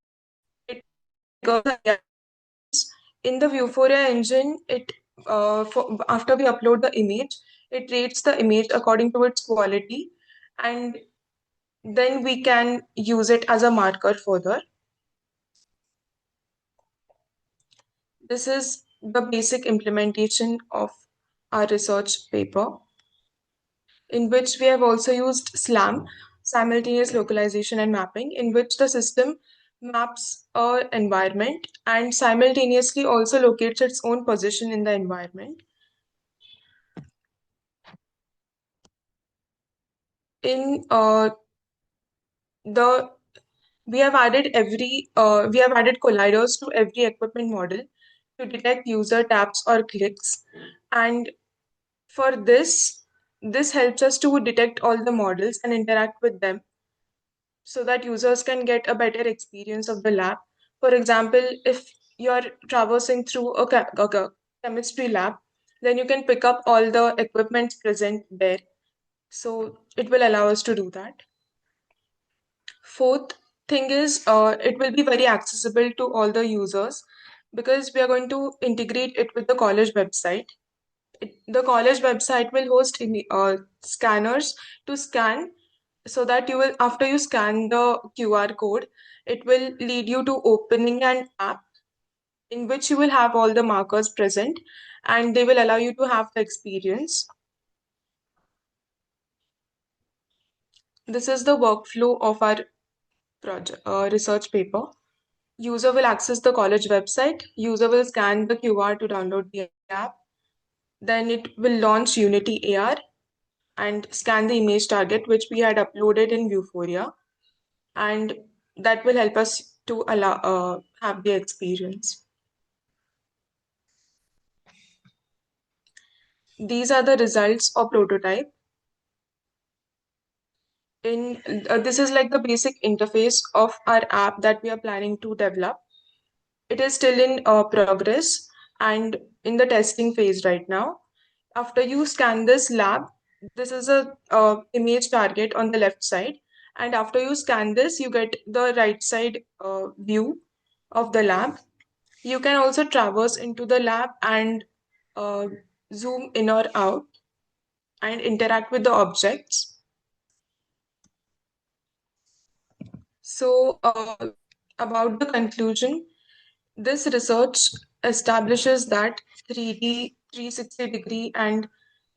it triggers the in the Vuforia engine, after we upload the image, it rates the image according to its quality, and then we can use it as a marker further. This is the basic implementation of our research paper, in which we have also used SLAM, simultaneous localization and mapping, in which the system maps an environment and simultaneously also locates its own position in the environment. In the we have added colliders to every equipment model to detect user taps or clicks, and for this helps us to detect all the models and interact with them so that users can get a better experience of the lab. For example, if you're traversing through a chemistry lab, then you can pick up all the equipment present there. So it will allow us to do that. Fourth thing is, it will be very accessible to all the users because we are going to integrate it with the college website. The college website will host scanners to scan, so that you will, after you scan the QR code, it will lead you to opening an app in which you will have all the markers present, and they will allow you to have the experience. This is the workflow of our research paper. User will access the college website. User will scan the QR to download the app. Then it will launch Unity AR and scan the image target, which we had uploaded in Vuforia. And that will help us to have the experience. These are the results of prototype. This is like the basic interface of our app that we are planning to develop. It is still in progress and in the testing phase right now. After you scan this lab, this is a image target on the left side, and after you scan this, you get the right side view of the lab. You can also traverse into the lab and uh, zoom in or out and interact with the objects. So, about the conclusion, this research establishes that 3D, 360-degree, and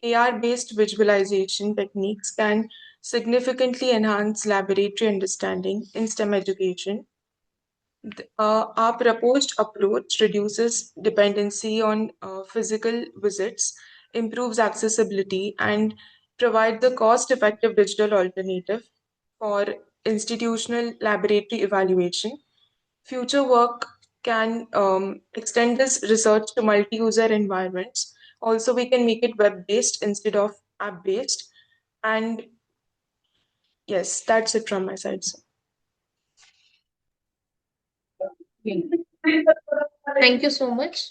AR-based visualization techniques can significantly enhance laboratory understanding in STEM education. Our proposed approach reduces dependency on physical visits, improves accessibility, and provides a cost-effective digital alternative for institutional laboratory evaluation. Future work can extend this research to multi-user environments. Also, we can make it web-based instead of app-based. And yes, that's it from my side. So. Thank you so much.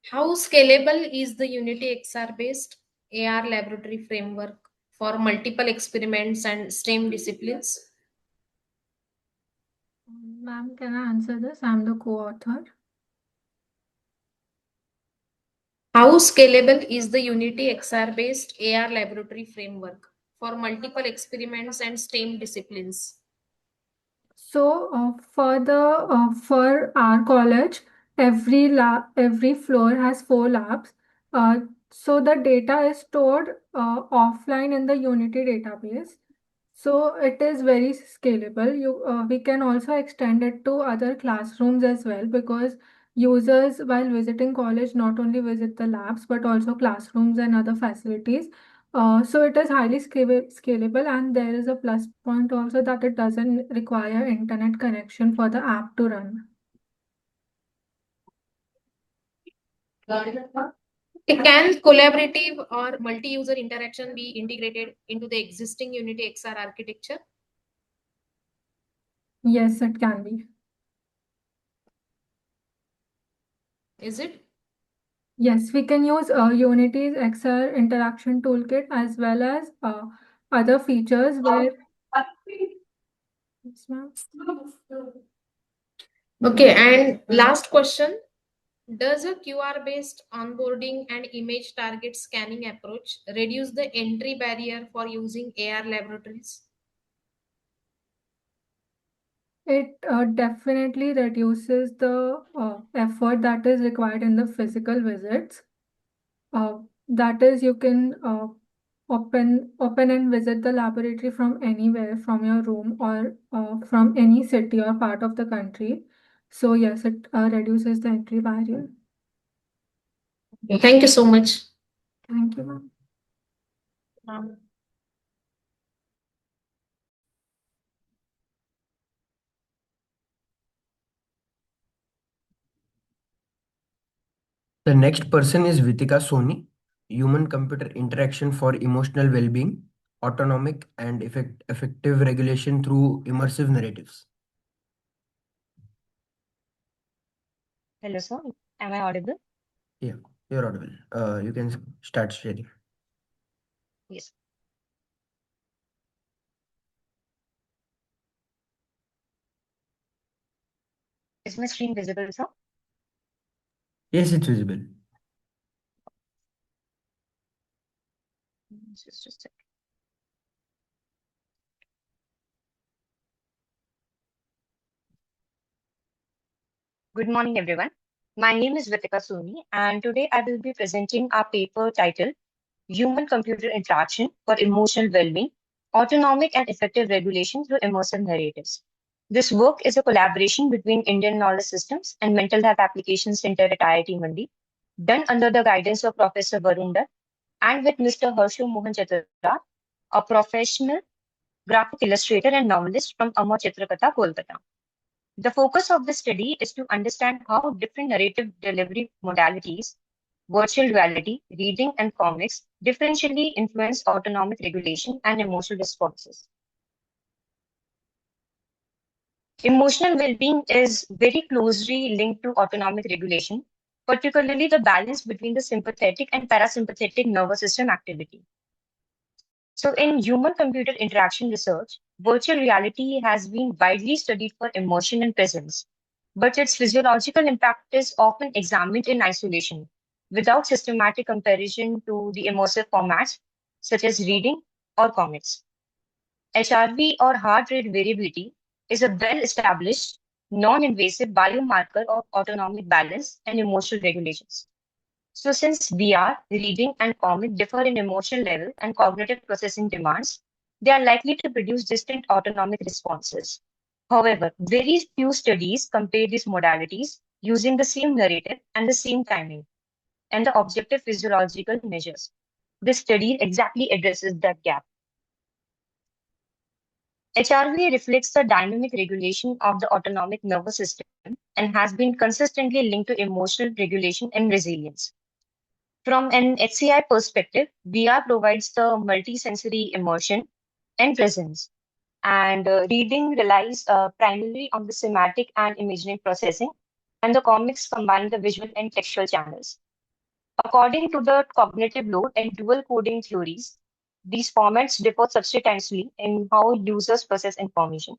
How scalable is the Unity XR based AR laboratory framework for multiple experiments and STEM disciplines? Ma'am, can I answer this? I'm the co-author. How scalable is the Unity XR based AR laboratory framework for multiple experiments and STEM disciplines? So for our college, every floor has 4 labs. So the data is stored offline in the Unity database. So it is very scalable. We can also extend it to other classrooms as well, because users while visiting college not only visit the labs but also classrooms and other facilities. So it is highly scalable, and there is a plus point also that it doesn't require internet connection for the app to run. Can collaborative or multi-user interaction be integrated into the existing Unity XR architecture? Yes, it can be. Is it? Yes, we can use Unity's XR interaction toolkit as well as other features where. Yes, ma'am. Okay, and last question. Does a QR-based onboarding and image target scanning approach reduce the entry barrier for using AR laboratories? It definitely reduces the effort that is required in the physical visits. That is, you can open and visit the laboratory from anywhere, from your room or from any city or part of the country. So yes, it reduces the entry barrier. Thank you so much. Thank you, ma'am. The next person is Vitika Soni, human computer interaction for emotional well being, autonomic and effective regulation through immersive narratives. Hello, sir. Am I audible? Yeah, you're audible. You can start sharing. Yes. Is my screen visible, sir? Yes, it's visible. Just a second. Good morning, everyone. My name is Vitika Soni, and today I will be presenting our paper titled Human-Computer Interaction for Emotional Well-Being, Autonomic and Effective Regulation Through Immersive Narratives. This work is a collaboration between Indian Knowledge Systems and Mental Health Applications Center at IIT Mandi, done under the guidance of Professor Varun Dutt and with Mr. Harshu Mohan Chatra, a professional graphic illustrator and novelist from Amar Chitrakatha, Kolkata. The focus of the study is to understand how different narrative delivery modalities, virtual reality, reading, and comics differentially influence autonomic regulation and emotional responses. Emotional well-being is very closely linked to autonomic regulation, particularly the balance between the sympathetic and parasympathetic nervous system activity. So in human-computer interaction research, virtual reality has been widely studied for immersion and presence, but its physiological impact is often examined in isolation, without systematic comparison to the immersive formats such as reading or comics. HRV or heart rate variability is a well-established, non-invasive biomarker of autonomic balance and emotional regulations. So since VR, reading, and comic differ in emotional level and cognitive processing demands, they are likely to produce distinct autonomic responses. However, very few studies compare these modalities using the same narrative and the same timing and the objective physiological measures. This study exactly addresses that gap. HRV reflects the dynamic regulation of the autonomic nervous system and has been consistently linked to emotional regulation and resilience. From an HCI perspective, VR provides the multisensory immersion and presence, and reading relies primarily on the semantic and imaginary processing, and the comics combine the visual and textual channels. According to the cognitive load and dual coding theories, these formats differ substantially in how users process information.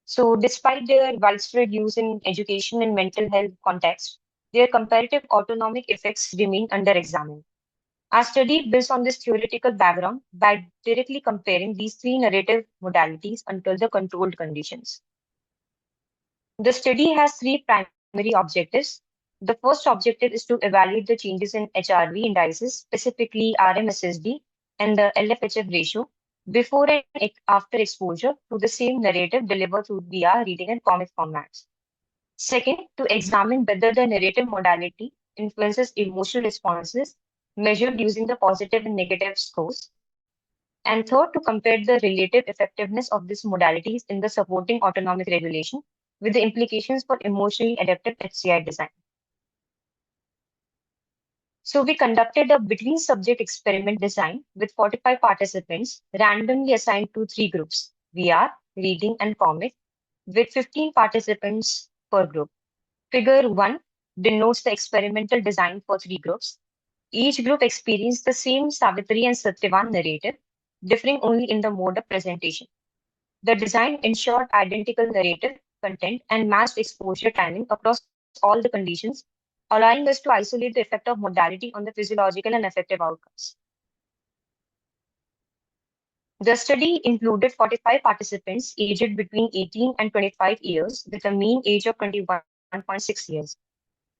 So, despite their widespread use in education and mental health contexts, their comparative autonomic effects remain under examination. Our study builds on this theoretical background by directly comparing these three narrative modalities under the controlled conditions. The study has three primary objectives. The first objective is to evaluate the changes in HRV indices, specifically RMSSD and the LFHF ratio, before and after exposure to the same narrative delivered through VR, reading, and comic formats. Second, to examine whether the narrative modality influences emotional responses measured using the positive and negative scores. And third, to compare the relative effectiveness of these modalities in the supporting autonomic regulation with the implications for emotionally adaptive HCI design. So we conducted a between subject experiment design with 45 participants randomly assigned to three groups, VR, reading, and comic, with 15 participants per group. Figure 1 denotes the experimental design for three groups. Each group experienced the same Savitri and Satyavan narrative, differing only in the mode of presentation. The design ensured identical narrative content and matched exposure timing across all the conditions, allowing us to isolate the effect of modality on the physiological and affective outcomes. The study included 45 participants aged between 18 and 25 years with a mean age of 21.6 years.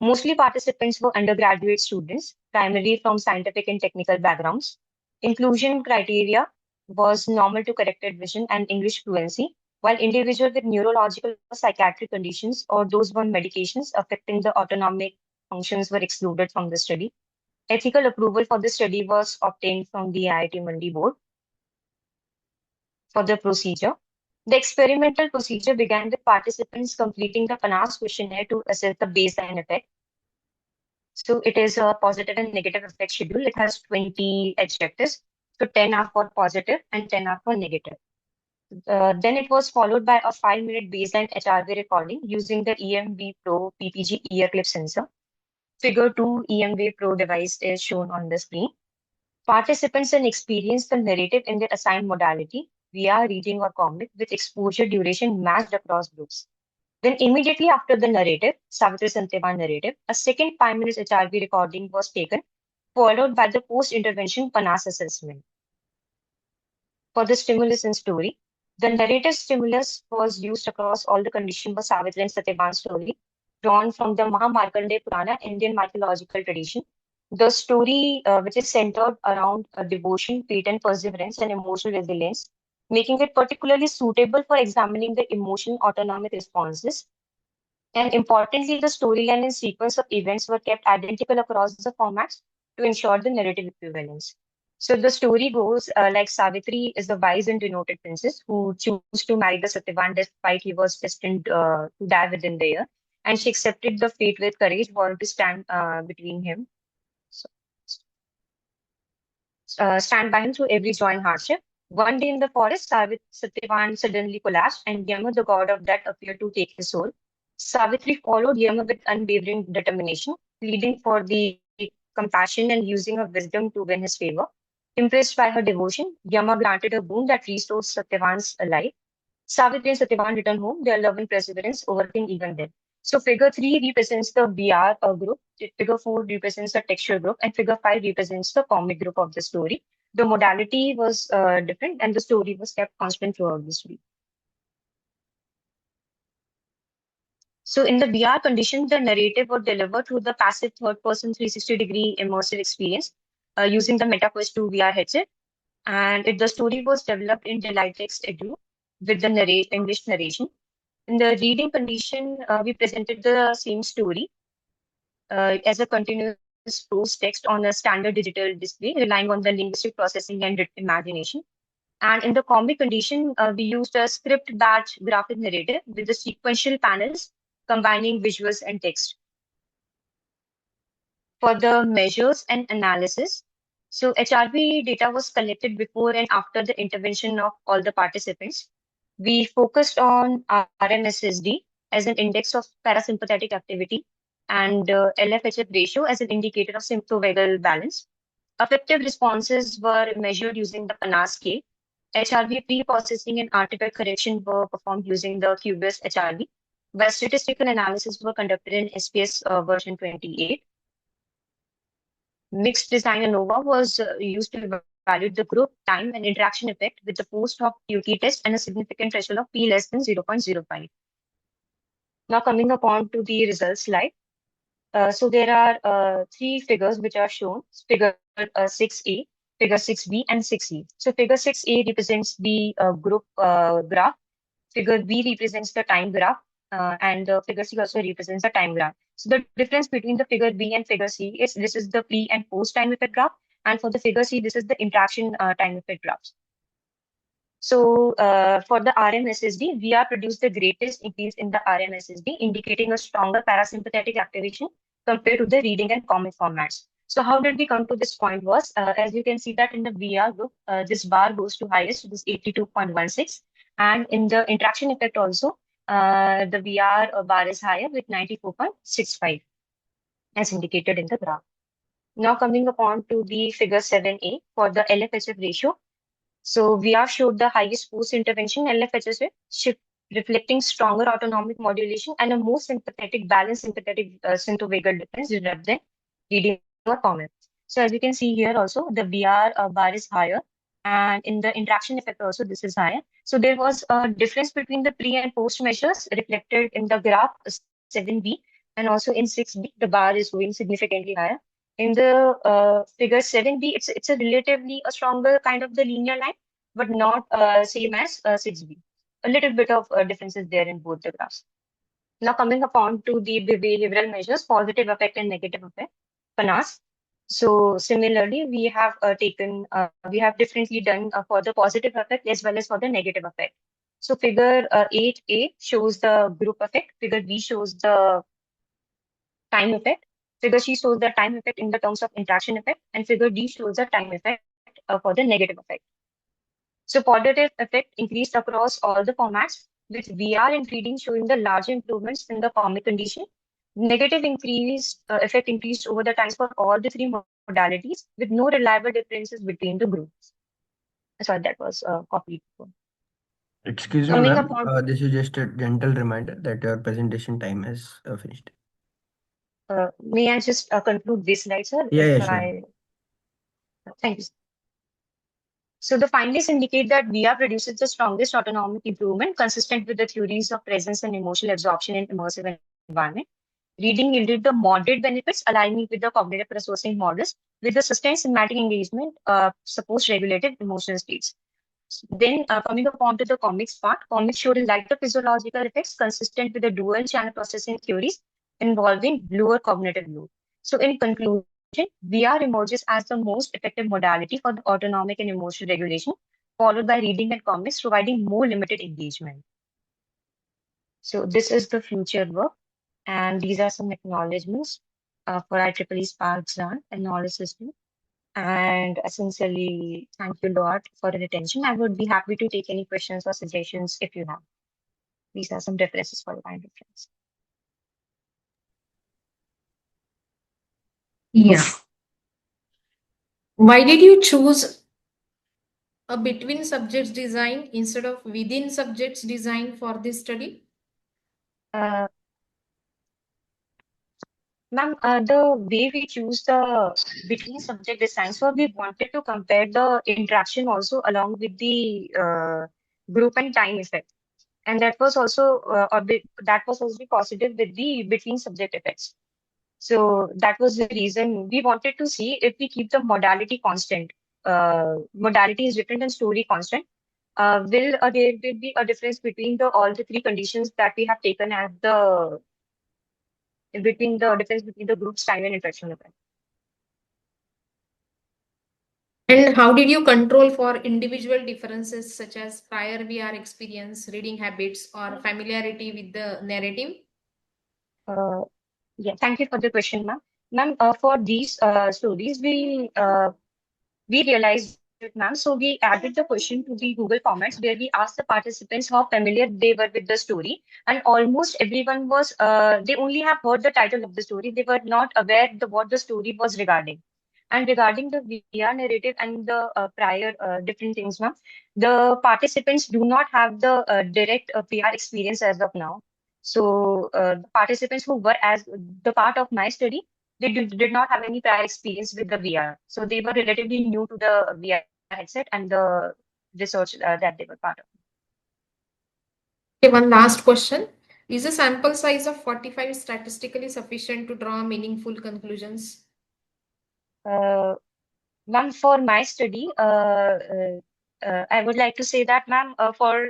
Mostly participants were undergraduate students, primarily from scientific and technical backgrounds. Inclusion criteria was normal to corrected vision and English fluency, while individuals with neurological or psychiatric conditions or those on medications affecting the autonomic functions were excluded from the study. Ethical approval for the study was obtained from the IIT Mandi board for the procedure. The experimental procedure began with participants completing the PANAS questionnaire to assess the baseline effect. So it is a positive and negative effect schedule. It has 20 adjectives. So 10 are for positive and 10 are for negative. Then it was followed by a 5-minute baseline HRV recording using the EMV Pro PPG ear clip sensor. Figure 2 EMV Pro device is shown on the screen. Participants then experienced the narrative in their assigned modality, VR, reading, or comic, with exposure duration matched across groups. Then immediately after the narrative, Savitri Santevan narrative, a second 5 minutes HRV recording was taken, followed by the post-intervention PANAS assessment. For the stimulus and story, the narrative stimulus was used across all the conditions for Savitri and Satyavan's story, drawn from the Mahamarkandeya Purana Indian mythological tradition. The story, which is centered around devotion, faith, and perseverance and emotional resilience, making it particularly suitable for examining the emotional autonomic responses. And importantly, the storyline and sequence of events were kept identical across the formats to ensure the narrative equivalence. So the story goes like Savitri is the wise and denoted princess who chose to marry the Satyavan despite he was destined to die within the year. And she accepted the fate with courage, wanting to stand between him. So, stand by him through every joy and hardship. One day in the forest, Satyavan suddenly collapsed, and Yama, the god of death, appeared to take his soul. Savitri followed Yama with unwavering determination, pleading for the compassion and using her wisdom to win his favor. Impressed by her devotion, Yama granted a boon that restores Satyavan's life. Savitri and Satyavan return home, their love and perseverance overcame even then. So figure 3 represents the VR group, figure 4 represents the texture group, and figure 5 represents the comic group of the story. The modality was different and the story was kept constant throughout the story. So in the VR condition, the narrative was delivered through the passive third-person 360-degree immersive experience using the MetaQuest 2 VR headset. And the story was developed in Delighttext Edu with the English narration. In the reading condition, we presented the same story as a continuous prose text on a standard digital display, relying on the linguistic processing and imagination. And in the comic condition, we used a script batch graphic narrative with the sequential panels combining visuals and text. For the measures and analysis, so HRV data was collected before and after the intervention of all the participants. We focused on RMSSD as an index of parasympathetic activity and LFHF ratio as an indicator of symptovagal balance. Affective responses were measured using the PANAS scale. HRV pre-processing and artifact correction were performed using the QBS HRV, while statistical analysis were conducted in SPS version 28. Mixed design ANOVA was used to evaluate the group time and interaction effect with the post-hoc QT test and a significant threshold of P less than 0.05. Now coming upon to the results slide. So there are 3 figures which are shown, figure 6A, figure 6B, and 6E. So figure 6A represents the group graph, figure B represents the time graph, and figure C also represents the time graph. So the difference between the figure B and figure C is this is the pre and post time effect graph, and for the figure C, this is the interaction time effect graphs. So for the RMSSD, VR produced the greatest increase in the RMSSD, indicating a stronger parasympathetic activation compared to the reading and comic formats. So how did we come to this point was, as you can see that in the VR group, this bar goes to highest, this 82.16. And in the interaction effect also, the VR bar is higher with 94.65 as indicated in the graph. Now coming upon to the figure 7A for the LFHF ratio. So VR showed the highest post-intervention LFHS shift, reflecting stronger autonomic modulation and a more sympathetic, balanced sympathetic symptovagal difference rather than reading or comic. So as you can see here also, the VR bar is higher, and in the interaction effect also, this is higher. So there was a difference between the pre and post measures reflected in the graph 7B, and also in 6B, the bar is going significantly higher. In the figure 7B, it's a relatively a stronger kind of the linear line, but not same as 6B. A little bit of differences there in both the graphs. Now coming upon to the behavioral measures, positive effect and negative effect, PANAS. So similarly, we have we have differently done for the positive effect as well as for the negative effect. So figure 8A shows the group effect, figure B shows the time effect, figure C shows the time effect in the terms of interaction effect, and figure D shows the time effect for the negative effect. So positive effect increased across all the formats, with VR and reading showing the larger improvements in the comic condition. Negative effect increased over the times for all the 3 modalities, with no reliable differences between the groups. Sorry, that was copied. Excuse me, Coming ma'am. upon, This is just a gentle reminder that your presentation time has finished. may I just conclude this slide, sir? Yeah, sure. Thank you. So the findings indicate that VR produces the strongest autonomic improvement consistent with the theories of presence and emotional absorption in immersive environment. Reading yielded the moderate benefits aligning with the cognitive processing models with the sustained somatic engagement supposed regulated emotional states. Then coming upon to the comics part, comics showed lighter physiological effects consistent with the dual channel processing theories involving lower cognitive load. So in conclusion, VR emerges as the most effective modality for the autonomic and emotional regulation, followed by reading and comics, providing more limited engagement. So this is the future work, and these are some acknowledgements for IEEE Spark Grant and Knowledge System. And essentially, thank you a lot for your attention. I would be happy to take any questions or suggestions if you have. These are some references for your kind reference. Yeah. Why did you choose a between subjects design instead of within subjects design for this study? Ma'am, the way we choose the between subject designs for, we wanted to compare the interaction also along with the group and time effect. And that was also that was also positive with the between subject effects. So that was the reason we wanted to see if we keep the modality constant. Modality is different and story constant. There will be a difference between the all the three conditions that we have taken as the between the difference between the group's time and interaction event. And how did you control for individual differences such as prior VR experience, reading habits, or familiarity with the narrative? Uh, yeah, thank you for the question, ma'am. Ma'am, for these stories, we realized it, ma'am. So we added the question to the Google Comments where we asked the participants how familiar they were with the story, and almost everyone was. They only have heard the title of the story. They were not aware what the story was regarding. And regarding the VR narrative and the prior different things, ma'am, the participants do not have the direct VR experience as of now. So the participants who were as the part of my study, did not have any prior experience with the VR. So they were relatively new to the VR headset and the research that they were part of. Okay, one last question. Is a sample size of 45 statistically sufficient to draw meaningful conclusions? Ma'am, for my study, I would like to say that, ma'am, for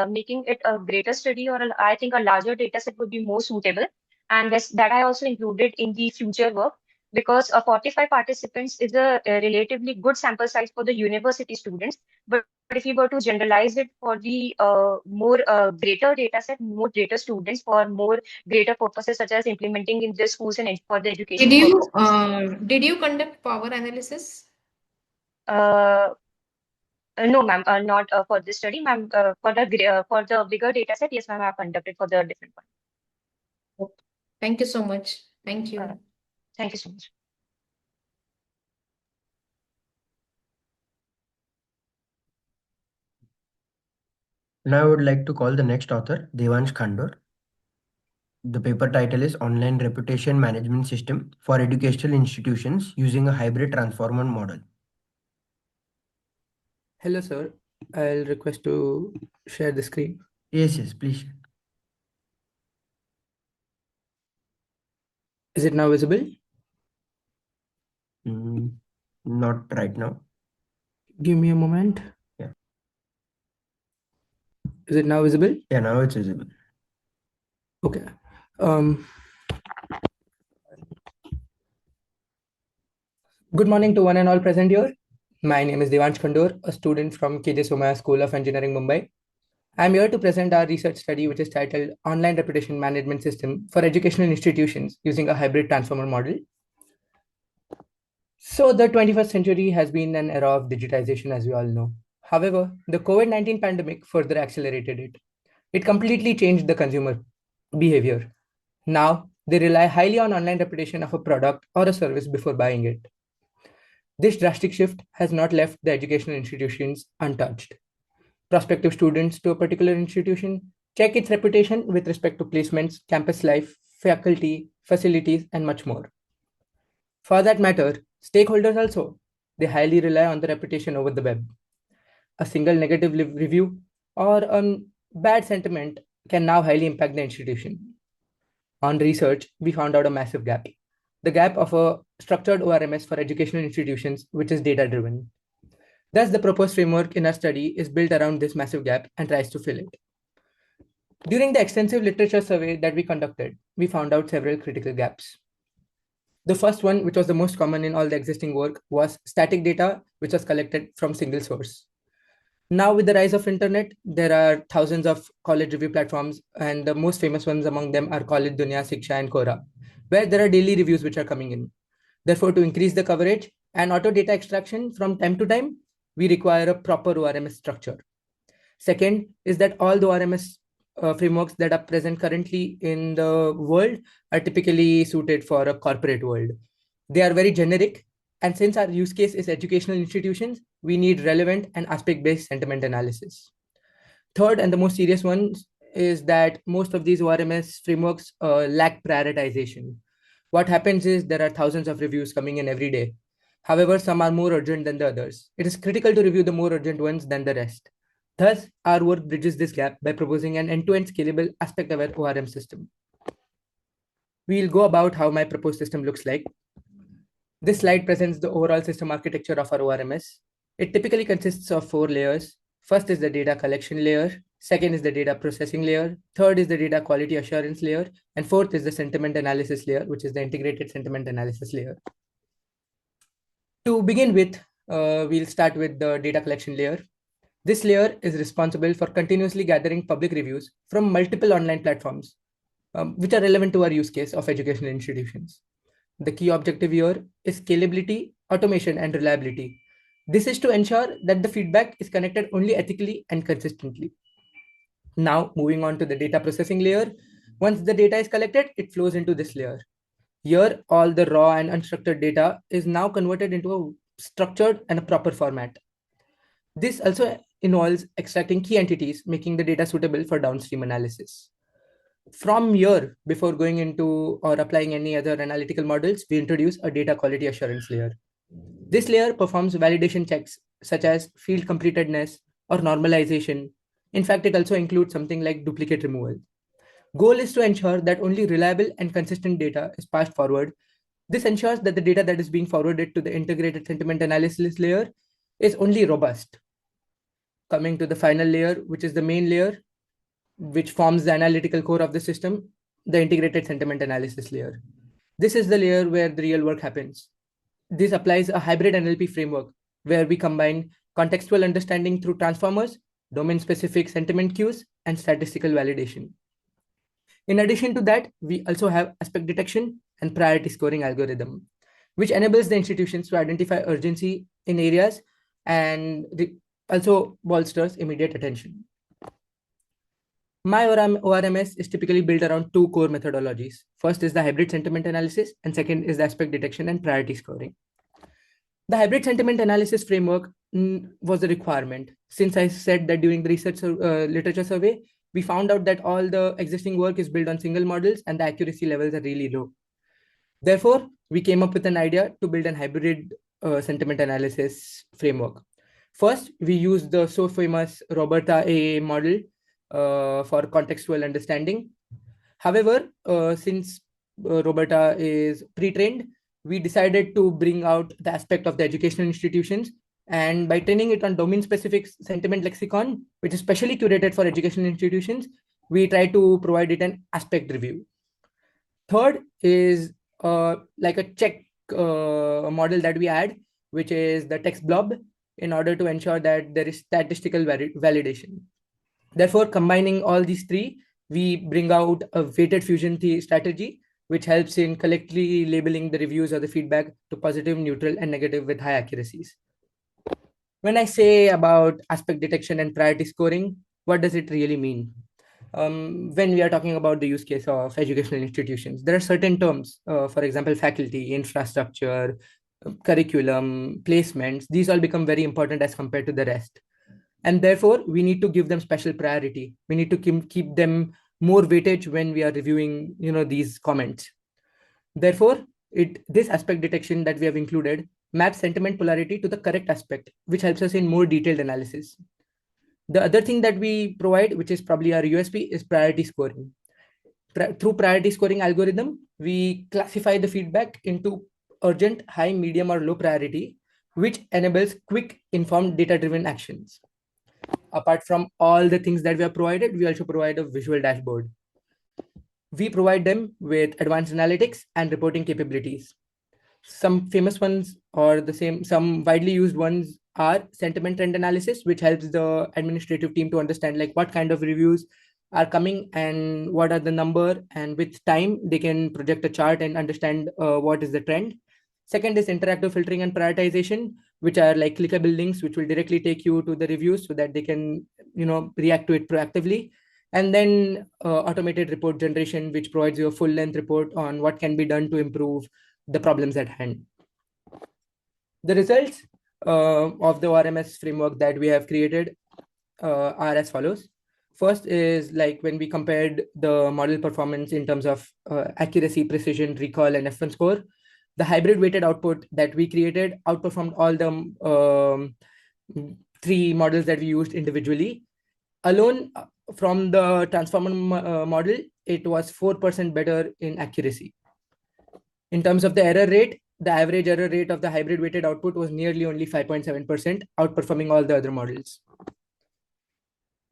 making it a greater study or I think a larger data set would be more suitable. And that I also included in the future work because 45 participants is a relatively good sample size for the university students. But if you were to generalize it for the more greater data set, more greater students for more greater purposes such as implementing in the schools and for the education purposes. Did you conduct power analysis? Uh, no, ma'am, not for this study, ma'am. For the bigger data set, yes, ma'am, I've conducted for the different one. Okay. Thank you so much. Thank you. Thank you so much. Now I would like to call the next author, Devansh Khandor. The paper title is Online Reputation Management System for Educational Institutions Using a Hybrid Transformer Model. Hello, sir. I'll request to share the screen. Yes, please. Is it now visible? Not right now. Give me a moment. Yeah. Is it now visible? Yeah, now it's visible. Okay. Good morning to one and all present here. My name is Devansh Khandor, a student from KJ Somaya School of Engineering, Mumbai. I'm here to present our research study, which is titled Online Reputation Management System for Educational Institutions Using a Hybrid Transformer Model. So the 21st century has been an era of digitization, as we all know. However, the COVID-19 pandemic further accelerated it. It completely changed the consumer behavior. Now, they rely highly on online reputation of a product or a service before buying it. This drastic shift has not left the educational institutions untouched. Prospective students to a particular institution check its reputation with respect to placements, campus life, faculty, facilities, and much more. For that matter, stakeholders also, they highly rely on the reputation over the web. A single negative review or a bad sentiment can now highly impact the institution. On research, we found out a massive gap. The gap of a structured ORMS for educational institutions, which is data driven. Thus, the proposed framework in our study is built around this massive gap and tries to fill it. During the extensive literature survey that we conducted, we found out several critical gaps. The first one, which was the most common in all the existing work, was static data, which was collected from single source. Now, with the rise of internet, there are thousands of college review platforms, and the most famous ones among them are College Dunya, Shiksha, and Quora, where there are daily reviews which are coming in. Therefore, to increase the coverage and auto data extraction from time to time, we require a proper ORMS structure. Second is that all the ORMS frameworks that are present currently in the world are typically suited for a corporate world. They are very generic, and since our use case is educational institutions, we need relevant and aspect-based sentiment analysis. Third, and the most serious one, is that most of these ORMS frameworks lack prioritization. What happens is there are thousands of reviews coming in every day. However, some are more urgent than the others. It is critical to review the more urgent ones than the rest. Thus, our work bridges this gap by proposing an end-to-end scalable aspect-aware ORM system. We'll go about how my proposed system looks like. This slide presents the overall system architecture of our ORMS. It typically consists of 4 layers. First is the data collection layer. Second is the data processing layer. Third is the data quality assurance layer. And fourth is the sentiment analysis layer, which is the integrated sentiment analysis layer. To begin with, we'll start with the data collection layer. This layer is responsible for continuously gathering public reviews from multiple online platforms, which are relevant to our use case of educational institutions. The key objective here is scalability, automation, and reliability. This is to ensure that the feedback is connected only ethically and consistently. Now, moving on to the data processing layer. Once the data is collected, it flows into this layer. Here, all the raw and unstructured data is now converted into a structured and a proper format. This also involves extracting key entities, making the data suitable for downstream analysis. From here, before going into or applying any other analytical models, we introduce a data quality assurance layer. This layer performs validation checks such as field completedness or normalization. In fact, it also includes something like duplicate removal. Goal is to ensure that only reliable and consistent data is passed forward. This ensures that the data that is being forwarded to the integrated sentiment analysis layer is only robust. Coming to the final layer, which is the main layer, which forms the analytical core of the system, the integrated sentiment analysis layer. This is the layer where the real work happens. This applies a hybrid NLP framework where we combine contextual understanding through transformers, domain-specific sentiment cues, and statistical validation. In addition to that, we also have aspect detection and priority scoring algorithm, which enables the institutions to identify urgency in areas and also bolsters immediate attention. My ORMS is typically built around 2 core methodologies. First is the hybrid sentiment analysis, and second is the aspect detection and priority scoring. The hybrid sentiment analysis framework was a requirement. Since I said that during the research literature survey, we found out that all the existing work is built on single models and the accuracy levels are really low. Therefore, we came up with an idea to build a hybrid sentiment analysis framework. First, we used the so famous Roberta AA model for contextual understanding. However, since Roberta is pre-trained, we decided to bring out the aspect of the educational institutions, and by training it on domain-specific sentiment lexicon, which is specially curated for educational institutions, we try to provide it an aspect review. Third is like a check model that we add, which is the text blob, in order to ensure that there is statistical validation. Therefore, combining all these three, we bring out a weighted fusion strategy, which helps in collectively labeling the reviews or the feedback to positive, neutral, and negative with high accuracies. When I say about aspect detection and priority scoring, what does it really mean? When we are talking about the use case of educational institutions, there are certain terms, for example, faculty, infrastructure, curriculum, placements. These all become very important as compared to the rest. And therefore, we need to give them special priority. We need to keep them more weightage when we are reviewing, these comments. Therefore, this aspect detection that we have included maps sentiment polarity to the correct aspect, which helps us in more detailed analysis. The other thing that we provide, which is probably our USP, is priority scoring. Through priority scoring algorithm, we classify the feedback into urgent, high, medium, or low priority, which enables quick, informed, data-driven actions. Apart from all the things that we have provided, we also provide a visual dashboard. We provide them with advanced analytics and reporting capabilities. Some famous ones or some widely used ones are sentiment trend analysis, which helps the administrative team to understand like what kind of reviews are coming and what are the number, and with time they can project a chart and understand what is the trend. Second is interactive filtering and prioritization, which are like clickable links which will directly take you to the reviews so that they can react to it proactively. And then automated report generation, which provides you a full length report on what can be done to improve the problems at hand. The results of the ORMS framework that we have created are as follows. First is like when we compared the model performance in terms of accuracy, precision, recall, and F1 score, the hybrid weighted output that we created outperformed all the three models that we used individually. Alone from the transformer model, it was 4% better in accuracy. In terms of the error rate, the average error rate of the hybrid weighted output was nearly only 5.7%, outperforming all the other models.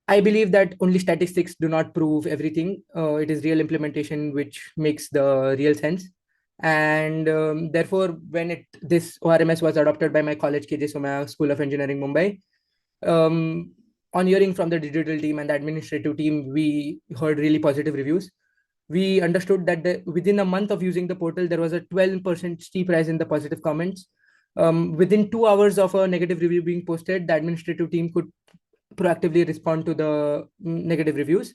I believe that only statistics do not prove everything. It is real implementation which makes the real sense. And therefore, when this ORMS was adopted by my college, KJ Somaya School of Engineering, Mumbai, on hearing from the digital team and the administrative team, we heard really positive reviews. We understood that within a month of using the portal, there was a 12% steep rise in the positive comments. Within 2 hours of a negative review being posted, the administrative team could proactively respond to the negative reviews.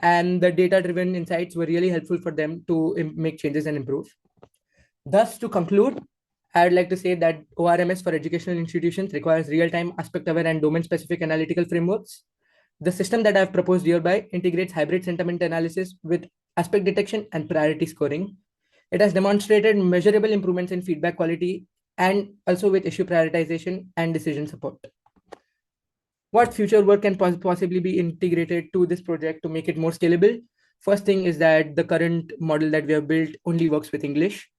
And the data-driven insights were really helpful for them to make changes and improve. Thus, to conclude, I would like to say that ORMS for educational institutions requires real-time, aspect-aware, and domain-specific analytical frameworks. The system that I've proposed hereby integrates hybrid sentiment analysis with aspect detection and priority scoring. It has demonstrated measurable improvements in feedback quality and also with issue prioritization and decision support. What future work can possibly be integrated to this project to make it more scalable? First thing is that the current model that we have built only works with English.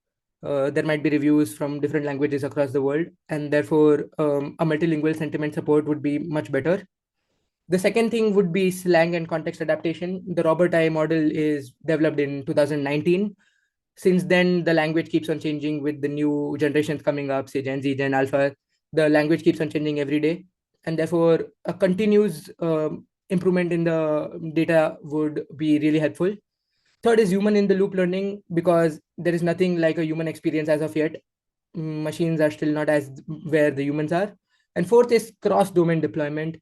There might be reviews from different languages across the world, and therefore a multilingual sentiment support would be much better. The second thing would be slang and context adaptation. The Robert I model is developed in 2019. Since then, the language keeps on changing with the new generations coming up, say Gen Z, Gen Alpha. The language keeps on changing every day. And therefore, a continuous improvement in the data would be really helpful. Third is human in the loop learning, because there is nothing like a human experience as of yet. Machines are still not as where the humans are. And fourth is cross-domain deployment,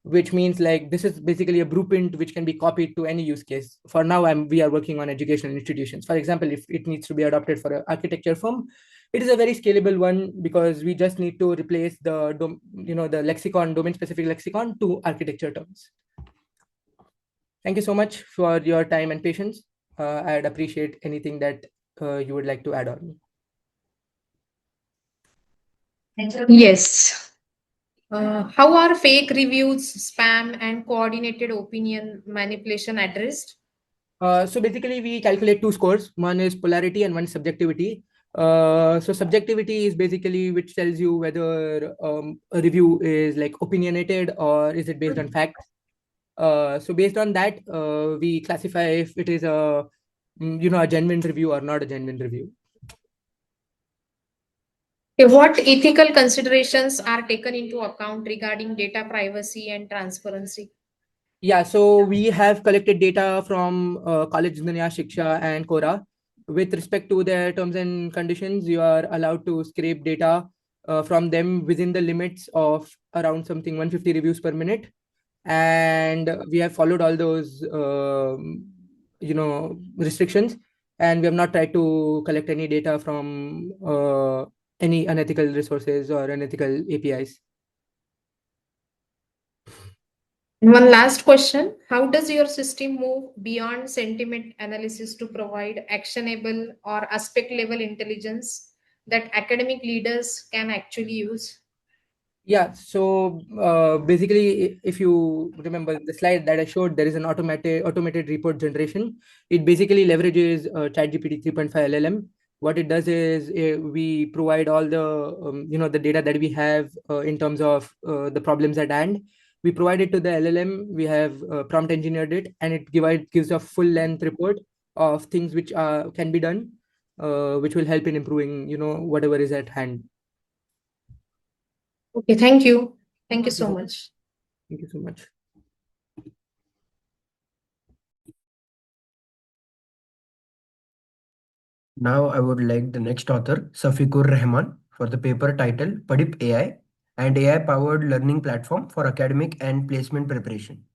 which means like this is basically a blueprint which can be copied to any use case. For now, we are working on educational institutions. For example, if it needs to be adopted for an architecture firm, it is a very scalable one because we just need to replace the lexicon, domain-specific lexicon to architecture terms. Thank you so much for your time and patience. I'd appreciate anything that you would like to add on. Yes. How are fake reviews, spam, and coordinated opinion manipulation addressed? So basically, we calculate two scores. One is polarity and one is subjectivity. So subjectivity is basically which tells you whether a review is like opinionated or is it based on facts. So based on that, we classify if it is a genuine review or not a genuine review. Okay, what ethical considerations are taken into account regarding data privacy and transparency? Yeah, so we have collected data from College Dunya Shiksha and Quora. With respect to their terms and conditions, you are allowed to scrape data from them within the limits of around 150 reviews per minute. And we have followed all those restrictions, and we have not tried to collect any data from any unethical resources or unethical APIs. One last question. How does your system move beyond sentiment analysis to provide actionable or aspect level intelligence that academic leaders can actually use? Yeah, so basically, if you remember the slide that I showed, there is an automated report generation. It basically leverages ChatGPT 3.5 LLM, What it does is we provide all the the data that we have in terms of the problems at hand. We provide it to the LLM. We have prompt engineered it, and it gives a full length report of things which can be done, which will help in improving whatever is at hand. Okay, thank you. Thank you so much. Thank you so much. Now I would like the next author, Safikur Rahman, for the paper titled Padip AI and AI-powered learning platform for academic and placement preparation.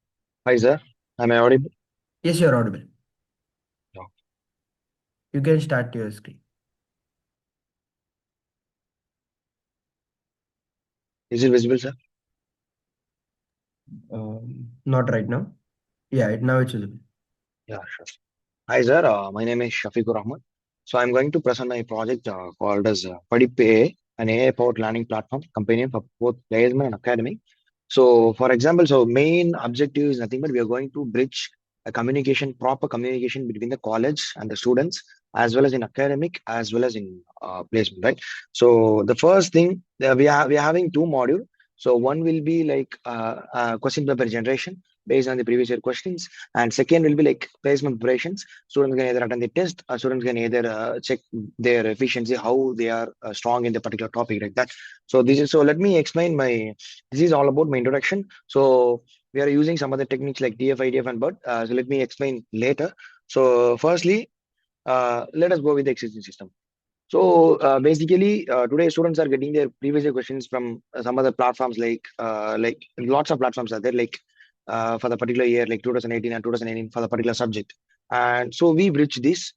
Hi, sir. Am I audible? Yes, you're audible. Yeah. You can start your screen. Is it visible, sir? Not right now. Yeah, now it's visible. Yeah, sure. Hi, sir. My name is Shafiqur Rahman. So I'm going to present my project called as Padip AI, an AI-powered learning platform companion for both placement and academic. So, for example, main objective is nothing but we are going to bridge a proper communication between the college and the students, as well as in academic, as well as in placement, right? So, the first thing we are having two modules. So, one will be like question paper generation based on the previous year questions, and second will be like placement preparations. Students can either attend the test, or students can either check their efficiency, how they are strong in the particular topic, like that. So, let me explain my. This is all about my introduction. So we are using some other techniques like TF, IDF, and BUD. So let me explain later. So firstly, let us go with the existing system. So basically, today students are getting their previous year questions from some other platforms like lots of platforms are there for the particular year like 2018 and 2019 for the particular subject. And so we bridge this.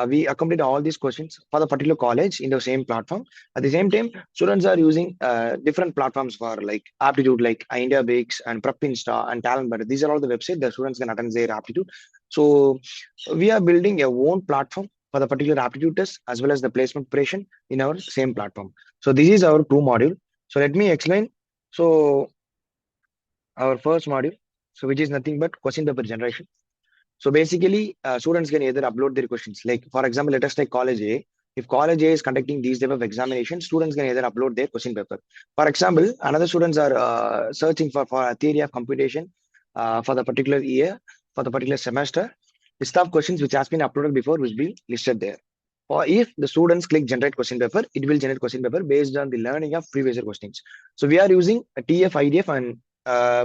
We accommodate all these questions for the particular college in the same platform. At the same time, students are using different platforms for like aptitude, like India Bakes and Prep Insta and Talent Butter. These are all the websites the students can attend their aptitude. So we are building a own platform for the particular aptitude test as well as the placement preparation in our same platform. So this is our two module. So let me explain. So our first module, so which is nothing but question paper generation. So basically, students can either upload their questions. Like for example, let us take college A. If college A is conducting these type of examinations, students can either upload their question paper. For example, another students are searching for a theory of computation for the particular year, for the particular semester. List of questions which has been uploaded before will be listed there. Or if the students click generate question paper, it will generate question paper based on the learning of previous year questions. So we are using a TF, IDF, and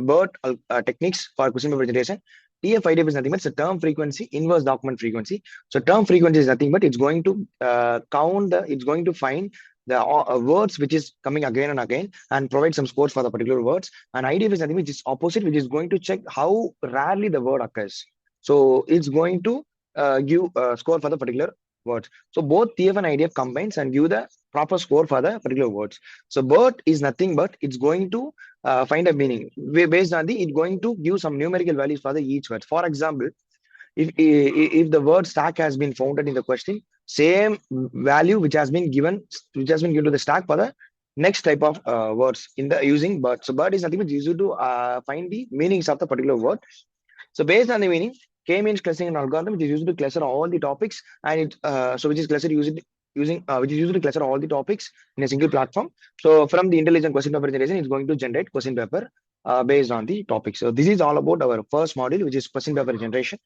BERT techniques for question paper generation. TF IDF is nothing but it's a term frequency, inverse document frequency. So term frequency is nothing but it's going to it's going to find the words which is coming again and again and provide some scores for the particular words. And IDF is nothing which is opposite, which is going to check how rarely the word occurs. So it's going to give a score for the particular words. So both TF and IDF combines and give the proper score for the particular words. So BERT is nothing but it's going to find a meaning based on it's going to give some numerical values for the each word. For example, if the word stack has been founded in the question, same value which has been given to the stack for the next type of words in the using BERT. So BERT is nothing but used to find the meanings of the particular word. So based on the meaning, K-means clustering an algorithm which is used to cluster all the topics, and which is clustered which is used to cluster all the topics in a single platform. So from the intelligent question paper generation, it's going to generate question paper based on the topic. So this is all about our first module, which is question paper generation.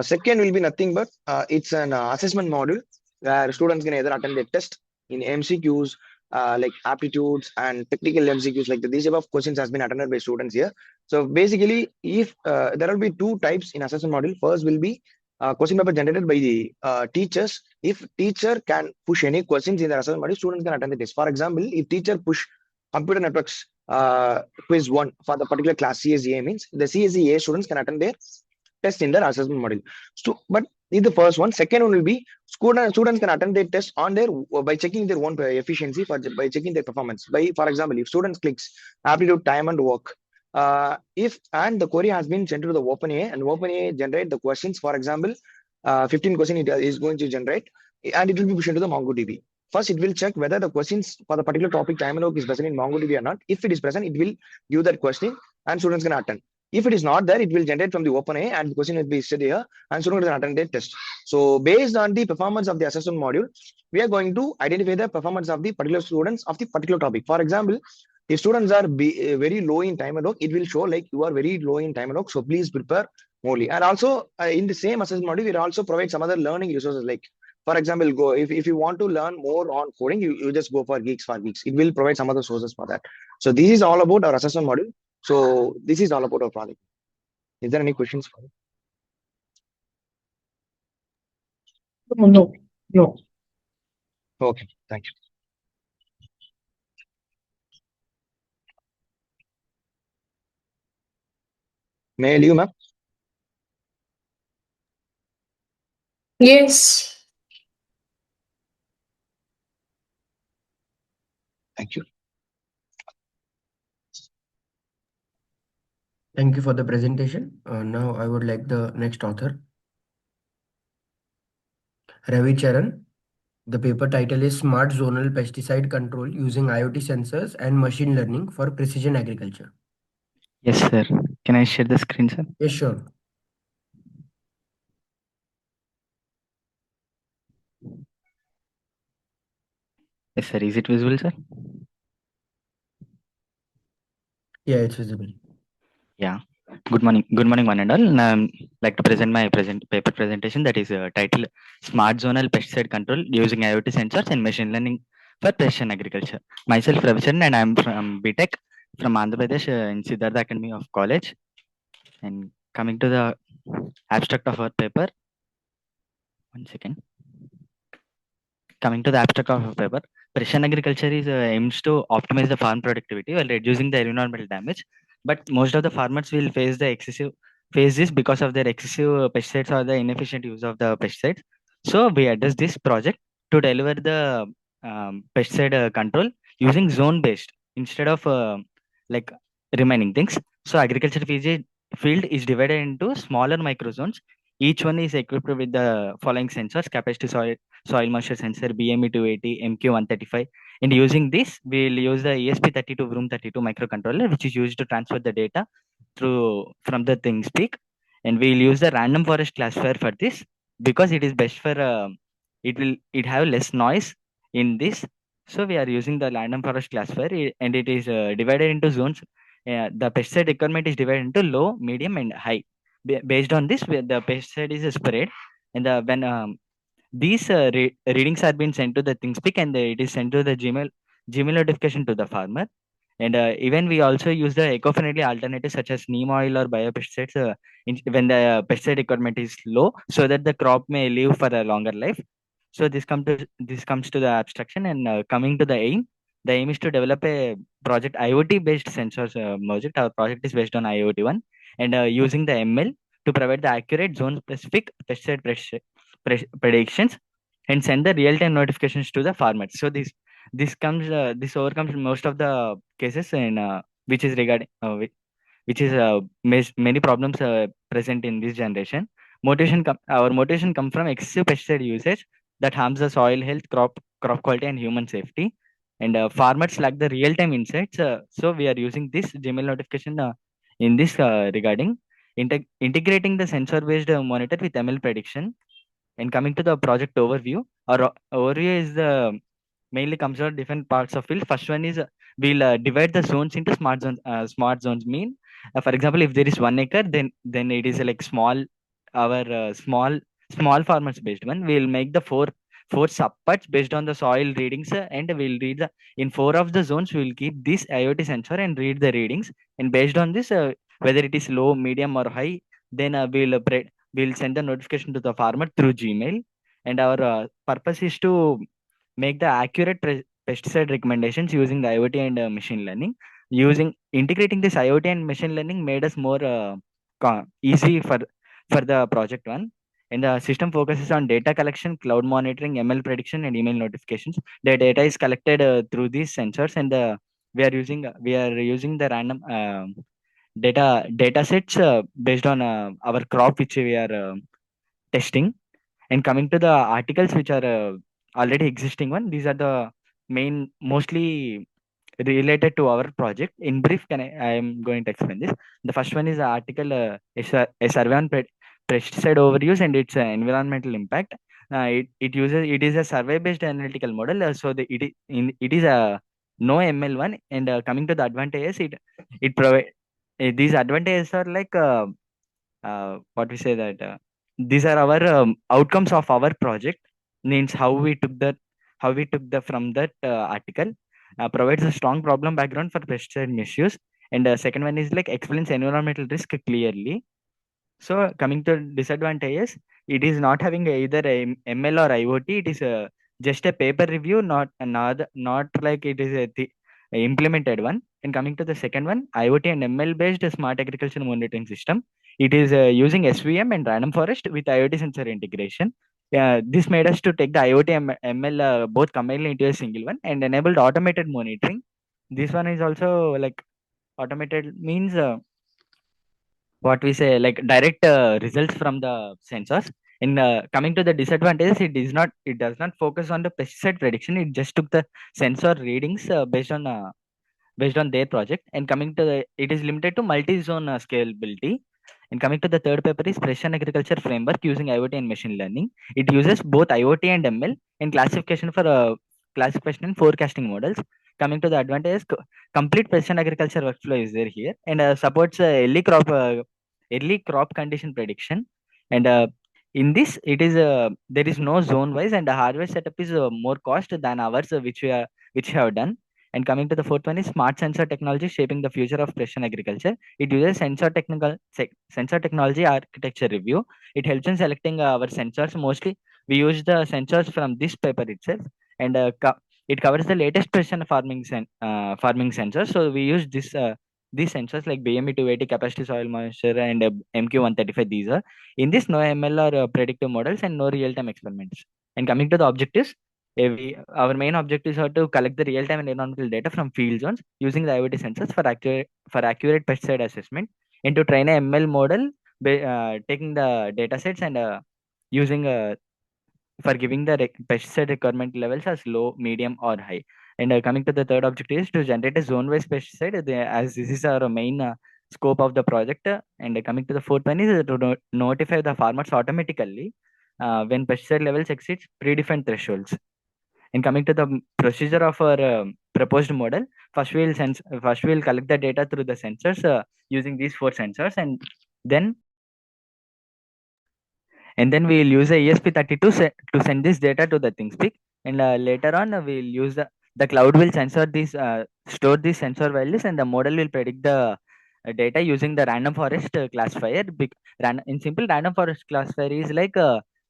Second will be nothing but it's an assessment module where students can either attend a test in MCQs like aptitudes and technical MCQs, like these type of questions has been attended by students here. So basically, if there will be two types in assessment module. First will be question paper generated by the teachers. If teacher can push any questions in the assessment module, students can attend the test. For example, if teacher push computer networks quiz 1 for the particular class CSEA, means the CSEA students can attend their test in their assessment module. So, but this is the first one. Second one will be students can attend their test on their by checking their own efficiency by checking their performance. For example, if students clicks aptitude, time, and work, if and the query has been sent to the OpenAI and OpenAI generate the questions. For example, 15 questions it is going to generate, and it will be pushed into the MongoDB. First, it will check whether the questions for the particular topic time and work is present in MongoDB or not. If it is present, it will give that question and students can attend. If it is not there, it will generate from the OpenAI and the question will be set here and student will attend a test. So based on the performance of the assessment module, we are going to identify the performance of the particular students of the particular topic. For example, if students are very low in time and work, it will show like you are very low in time and work. So please prepare only. And also in the same assessment module, we also provide some other learning resources like, for example, go if you want to learn more on coding, you just go for Geeks for Geeks. It will provide some other sources for that. So this is all about our assessment module. So this is all about our project. Is there any questions for you? No, no. Okay, thank you. May I leave, ma'am? Yes. Thank you. Thank you for the presentation. Now I would like the next author, Ravi Charan. The paper title is Smart Zonal Pesticide Control Using IoT Sensors and Machine Learning for Precision Agriculture. Yes, sir. Can I share the screen, sir? Yes, sure. Yes, sir. Is it visible, sir? Yeah, it's visible. Yeah. Good morning, one and all. And I'm like to present my paper presentation that is titled Smart Zonal Pesticide Control Using IoT Sensors and Machine Learning for Precision Agriculture. Myself, Ravi Charan, and I'm from BTech from Andhra Pradesh in Siddhartha Academy of College. And coming to the abstract of our paper. One second. Coming to the abstract of our paper, precision agriculture is aims to optimize the farm productivity while reducing the environmental damage. But most of the farmers will face this because of their excessive pesticides or the inefficient use of the pesticides. So we address this project to deliver the pesticide control using zone based instead of like remaining things. So agriculture field is divided into smaller micro zones. Each one is equipped with the following sensors: capacity soil moisture sensor, BME 280, MQ135. And using this, we'll use the ESP32 Vroom32 microcontroller, which is used to transfer the data through from the ThingSpeak. And we'll use the random forest classifier for this because it is best for it have less noise in this. So we are using the random forest classifier, and it is divided into zones. The pesticide requirement is divided into low, medium, and high. Based on this, the pesticide is spread, and when these readings are being sent to the ThingSpeak, and it is sent to the Gmail notification to the farmer. And even we also use the eco-friendly alternatives such as neem oil or biopesticides when the pesticide requirement is low, so that the crop may live for a longer life. So this comes to the abstraction, and coming to the aim. The aim is to develop a project IoT based sensors project. Our project is based on IoT one, and using the ML to provide the accurate zone specific pesticide predictions and send the real time notifications to the farmers. So this overcomes most of the cases and which is regarding which is many problems present in this generation. Our motivation come from excessive pesticide usage that harms the soil health, crop quality, and human safety. And farmers lack the real time insights. So we are using this Gmail notification in this regarding integrating the sensor based monitor with ML prediction. And coming to the project overview, our overview is the mainly comes out different parts of field. First one is we'll divide the zones into smart zones. Smart zones mean, for example, if there is 1 acre, then it is like small, our small farmers based one. We'll make the four subparts based on the soil readings, and we'll read the in four of the zones. We'll keep this IoT sensor and read the readings, and based on this, whether it is low, medium, or high, then we'll send the notification to the farmer through Gmail. And our purpose is to make the accurate pesticide recommendations using the IoT and machine learning. Using integrating this IoT and machine learning made us more easy for the project one. And the system focuses on data collection, cloud monitoring, ML prediction, and email notifications. The data is collected through these sensors, and we are using the random data sets based on our crop which we are testing. And coming to the articles which are already existing one, these are the mostly related to our project. In brief, I am going to explain this. The first one is the article, a survey on pesticide overuse and its environmental impact. It is a survey based analytical model. It is a no ML one. And coming to the advantages, it provide these advantages are like what we say that these are our outcomes of our project. Means how we took the from that article, provides a strong problem background for pesticide misuse. And second one is like explains environmental risk clearly. So coming to disadvantages, it is not having either a ML or IoT. It is just a paper review, not like it is a implemented one. And coming to the second one, IoT and ML based smart agriculture monitoring system. It is using SVM and random forest with IoT sensor integration. This made us to take the IoT and ML both combined into a single one and enabled automated monitoring. This one is also like automated means what we say like direct results from the sensors. In coming to the disadvantages, it does not focus on the pesticide prediction. It just took the sensor readings based on their project. And coming to it is limited to multi-zone scalability. And coming to the third paper is precision agriculture framework using IoT and machine learning. It uses both IoT and ML in classification and forecasting models. Coming to the advantages, complete precision agriculture workflow is there here, and supports early crop condition prediction. And in this, there is no zone wise, and the hardware setup is more cost than ours, which we have done. And coming to the fourth one is smart sensor technology shaping the future of precision agriculture. It uses sensor technology architecture review. It helps in selecting our sensors. Mostly, we use the sensors from this paper itself, and it covers the latest precision farming sensors. So we use these sensors like BME 280 capacity soil moisture and MQ 135. These are in this no ML or predictive models and no real time experiments. And coming to the objectives, our main objectives are to collect the real-time and environmental data from field zones using the IoT sensors for accurate pesticide assessment, and to train a ML model taking the data sets and using for giving the pesticide requirement levels as low, medium, or high. And coming to the third objective is to generate a zone-wise pesticide, as this is our main scope of the project. And coming to the fourth one is to notify the farmers automatically when pesticide levels exceeds predefined thresholds. And coming to the procedure of our proposed model, first we'll collect the data through the sensors using these four sensors, then then we'll use a ESP32 to send this data to the ThinkSpeak. And later on, we'll use the cloud will store these sensor values, and the model will predict the data using the random forest classifier. In simple, random forest classifier is like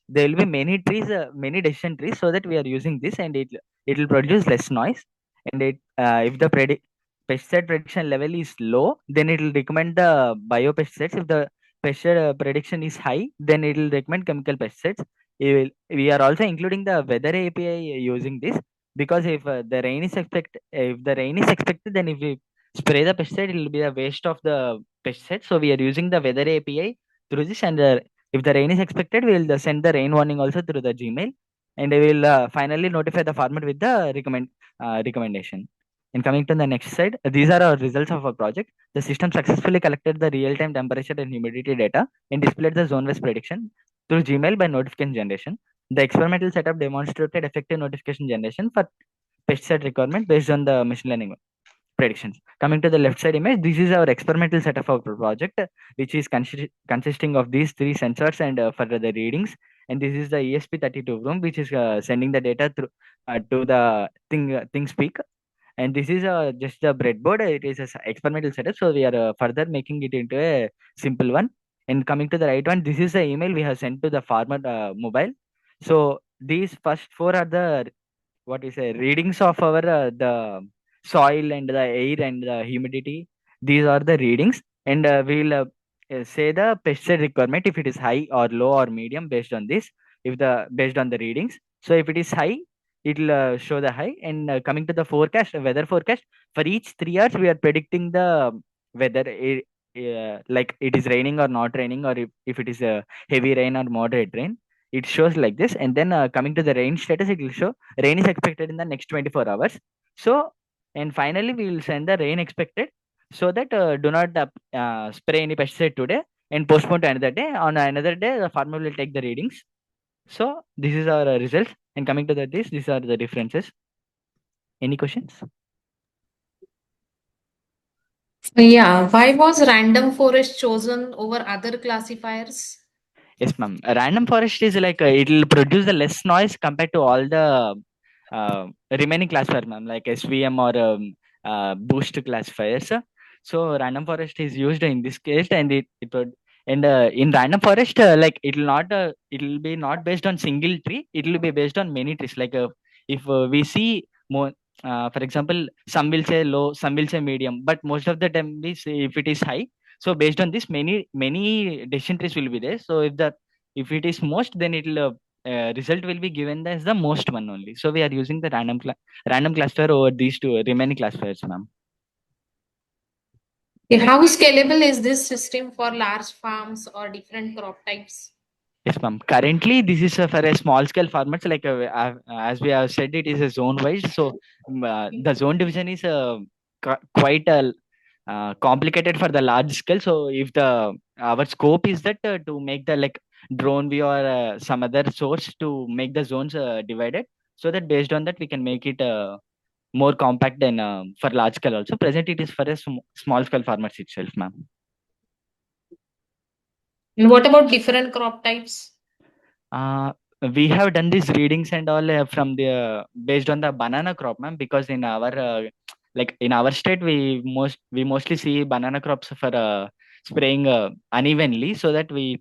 there will be many trees, many decision trees, so that we are using this, and it will produce less noise. And if the pesticide prediction level is low, then it will recommend the biopesticides. If the pesticide prediction is high, then it will recommend chemical pesticides. We are also including the weather API using this, because if the rain is expected, then if we spray the pesticide, it will be a waste of the pesticide. So we are using the weather API through this, and if the rain is expected, we will send the rain warning also through the Gmail, and we will finally notify the farmer with the recommendation. And coming to the next slide, these are our results of our project. The system successfully collected the real-time temperature and humidity data and displayed the zone-wise prediction through Gmail by notification generation. The experimental setup demonstrated effective notification generation for pesticide requirement based on the machine learning predictions. Coming to the left side image, this is our experimental setup of our project, which is consisting of these three sensors and for the readings. And this is the ESP32 room, which is sending the data through to the ThinkSpeak. And this is just a breadboard. It is an experimental setup, so we are further making it into a simple one. And coming to the right one, this is the email we have sent to the farmer mobile. So these first four are the what is a readings of our the soil and the air and the humidity. These are the readings, and we'll say the pesticide requirement if it is high or low or medium based on this, if the based on the readings. So if it is high, it'll show the high. And coming to the weather forecast, for each 3 hours we are predicting the weather, like it is raining or not raining, or if it is a heavy rain or moderate rain. It shows like this. And then coming to the rain status, it will show rain is expected in the next 24 hours. So and finally we will send the rain expected, so that do not spray any pesticide today and postpone to another day. On another day, the farmer will take the readings. So this is our results. And coming to these are the differences. Any questions? Yeah, why was random forest chosen over other classifiers? Yes, ma'am. A random forest is like it will produce the less noise compared to all the remaining classifiers, ma'am, like SVM or boost classifiers. So random forest is used in this case, and it would, and in random forest, like it will be not based on single tree. It will be based on many trees. Like if we see more, for example, some will say low, some will say medium, but most of the time we say if it is high. So based on this, many decision trees will be there. So if it is most, then it will result will be given as the most one only. So we are using the random classifier over these two remaining classifiers, ma'am. How scalable is this system for large farms or different crop types? Yes, ma'am. Currently, this is for a small scale farmers. Like as we have said, it is a zone wise. So the zone division is quite complicated for the large scale. So if the our scope is that to make the like drone view or some other source to make the zones divided, so that based on that we can make it more compact than for large scale also. Present it is for a small scale farmers itself, ma'am. And what about different crop types? Uh, we have done these readings and all from the based on the banana crop, ma'am, because in our like in our state we mostly see banana crops for spraying unevenly, so that we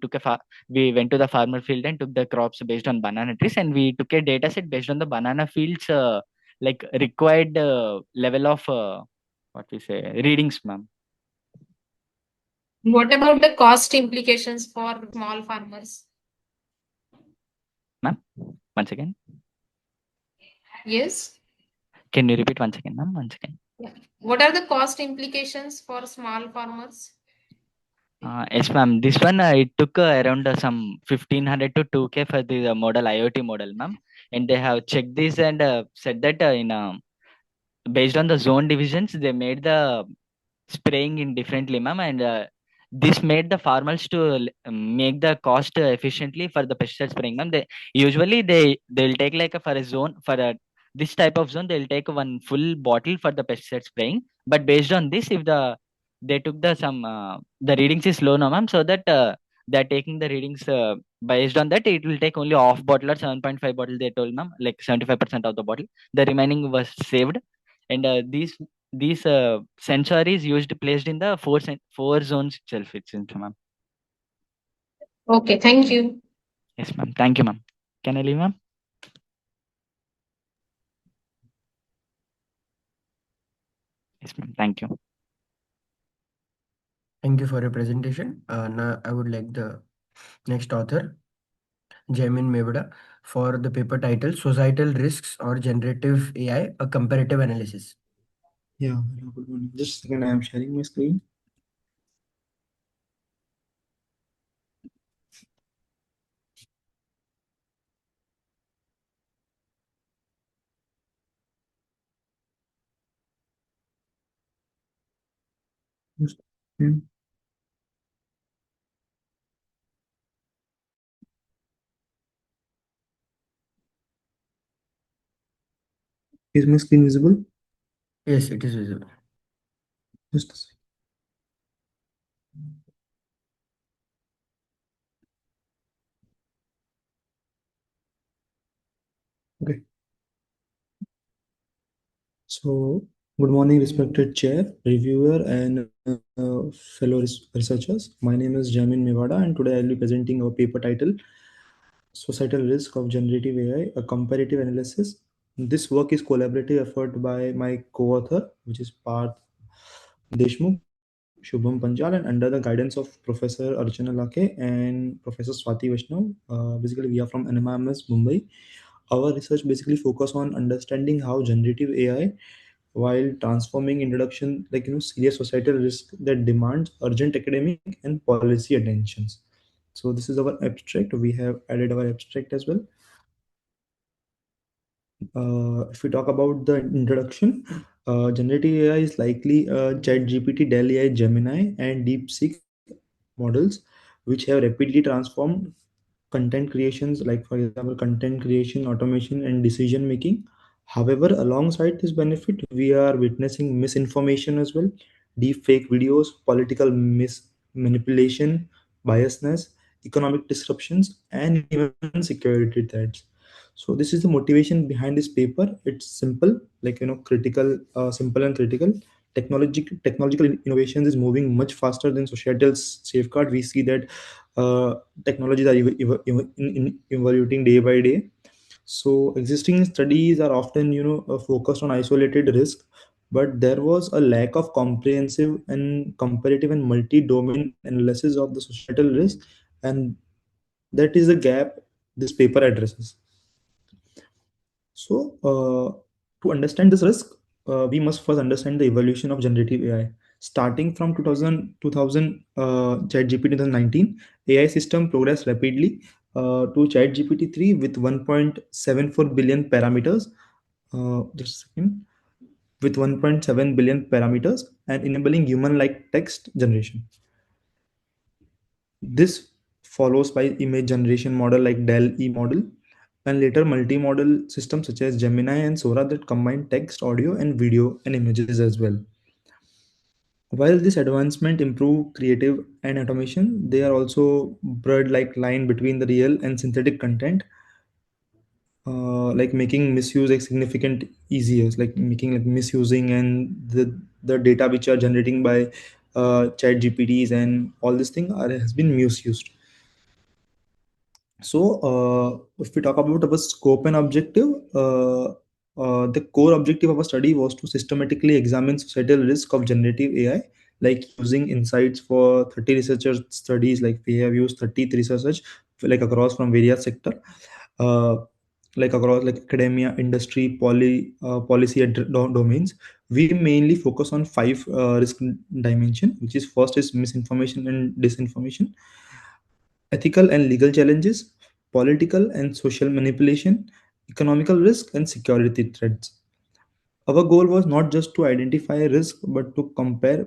went to the farmer field and took the crops based on banana trees, and we took a data set based on the banana fields like required level of what we say readings, ma'am. What about the cost implications for small farmers? Ma'am, once again, Yes. can you repeat once again, ma'am? Once again. Yeah. What are the cost implications for small farmers? Yes, ma'am. This one it took around some 1500 to 2K for the model IoT model, ma'am. And they have checked this and said that in based on the zone divisions, they made the spraying in differently, ma'am, and this made the farmers to make the cost efficiently for the pesticide spraying, ma'am. They usually they'll take like for a zone for a this type of zone they'll take one full bottle for the pesticide spraying, but based on this, if they took the some the readings is low now, ma'am, so that they're taking the readings based on that it will take only half bottle or 7.5 bottle they told, ma'am, like 75% of the bottle, the remaining was saved. And these sensor is used placed in the four zones itself. It's into, ma'am. Okay, thank you. Yes, ma'am. Thank you, ma'am. Can I leave, ma'am? Yes, ma'am. Thank you. Thank you for your presentation. Now I would like the next author, Jaimin Mevada, for the paper title Societal Risks or Generative AI, a Comparative Analysis. Yeah, hello, good morning. Just a second, I am sharing my screen. Just a second. Is my screen visible? Yes, it is visible. Just a second. Okay. So, good morning, respected chair, reviewer, and fellow researchers. My name is Jamin Mevada, and today I'll be presenting our paper title Societal Risk of Generative AI, a Comparative Analysis. This work is collaborative effort by my co-author, which is Parth Deshmukh, Shubham Panjal, and under the guidance of Professor Archana Lake and Professor Swati Vaishnav. Basically, we are from NMIMS Mumbai. Our research basically focus on understanding how generative AI, while transforming introduction, serious societal risk that demands urgent academic and policy attentions. So this is our abstract. We have added our abstract as well. If we talk about the introduction, Generative AI is likely ChatGPT, Dell AI, Gemini, and DeepSeek models, which have rapidly transformed content creations, like for example content creation, automation, and decision making. However, alongside this benefit, we are witnessing misinformation as well: deep fake videos, political manipulation, biasness, economic disruptions, and even security threats. So this is the motivation behind this paper. It's simple, like critical, simple and critical. Technological innovations is moving much faster than societal safeguard. We see that technologies are evolving day by day. So existing studies are often focused on isolated risk, but there was a lack of comprehensive and comparative and multi-domain analysis of the societal risk, and that is the gap this paper addresses. So, to understand this risk, we must first understand the evolution of generative AI. Starting from 2000 ChatGPT 2019, AI system progressed rapidly to ChatGPT 3 with 1.74 billion parameters. Just a second. With 1.7 billion parameters and enabling human-like text generation. This follows by image generation model like Dell E model, and later multimodal systems such as Gemini and Sora that combine text, audio, and video and images as well. While this advancement improve creative and automation, they are also blurred like line between the real and synthetic content, like making misuse like significant easier, like making like misusing and the data which are generating by chat GPTs and all this thing has been misused. So, if we talk about our scope and objective, the core objective of our study was to systematically examine societal risk of generative AI, like using insights for 30 researcher studies. Like we have used 30 researchers like across from various sector, uh, like across like academia, industry, policy and domains. We mainly focus on five risk dimension, which is first is misinformation and disinformation, ethical and legal challenges, political and social manipulation, economical risk, and security threats. Our goal was not just to identify risk, but to compare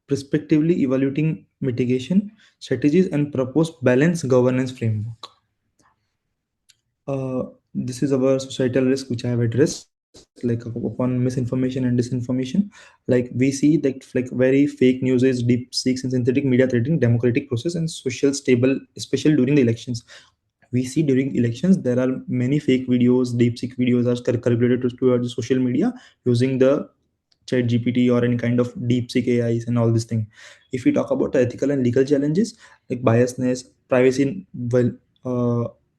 prospectively evaluating mitigation strategies and propose balanced governance framework. This is our societal risk which I have addressed, like upon misinformation and disinformation. Like we see that like very fake news is deep seeks and synthetic media threatening democratic process and social stable, especially during the elections. We see during elections there are many fake videos, deepseek videos are circulated towards the social media using the chat gpt or any kind of deepseek ais and all this thing. If we talk about the ethical and legal challenges like biasness, privacy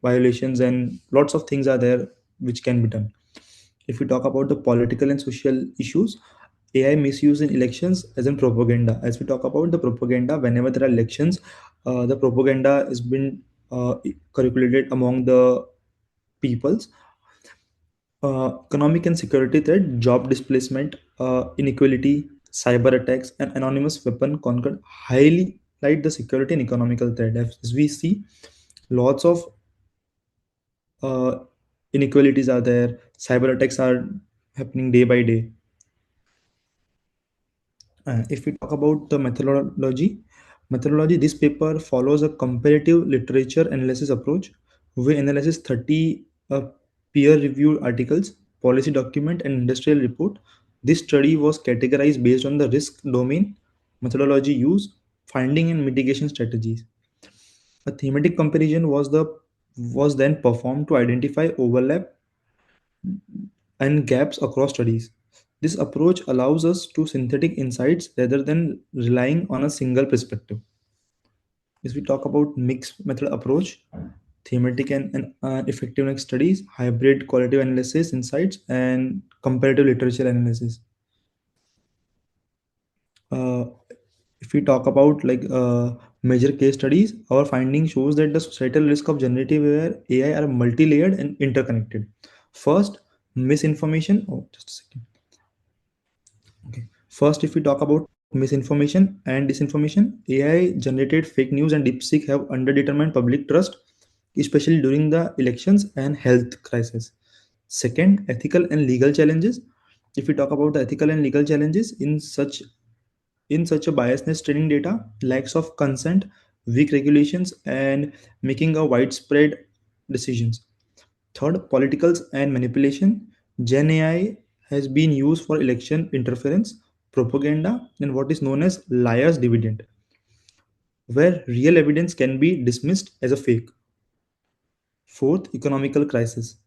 violations, and lots of things are there which can be done. If we talk about the political and social issues, AI misuse in elections as in propaganda. As we talk about the propaganda, whenever there are elections, the propaganda has been calculated among the peoples. Economic and security threat, job displacement, inequality, cyber attacks, and anonymous weapon conquered highly light the security and economical threat. As we see, lots of uh, inequalities are there. Cyber attacks are happening day by day. If we talk about the methodology, this paper follows a comparative literature analysis approach. We analyzes 30 peer-reviewed articles, policy document, and industrial report. This study was categorized based on the risk domain, methodology use, finding and mitigation strategies. A thematic comparison was then performed to identify overlap and gaps across studies. This approach allows us to synthetic insights rather than relying on a single perspective. As we talk about mixed method approach, thematic and effectiveness studies, hybrid qualitative analysis insights, and comparative literature analysis. Uh, if we talk about like major case studies, our finding shows that the societal risk of generative AI are multi-layered and interconnected. First, misinformation. Oh, just a second. Okay. First, if we talk about misinformation and disinformation, AI generated fake news and DeepSeek have underdetermined public trust, especially during the elections and health crisis. Second, ethical and legal challenges. If we talk about the ethical and legal challenges in such a biasness training data, lacks of consent, weak regulations, and making a widespread decisions. Third, politicals and manipulation. Gen AI has been used for election interference, propaganda, and what is known as liar's dividend, where real evidence can be dismissed as a fake. Fourth, economical crisis.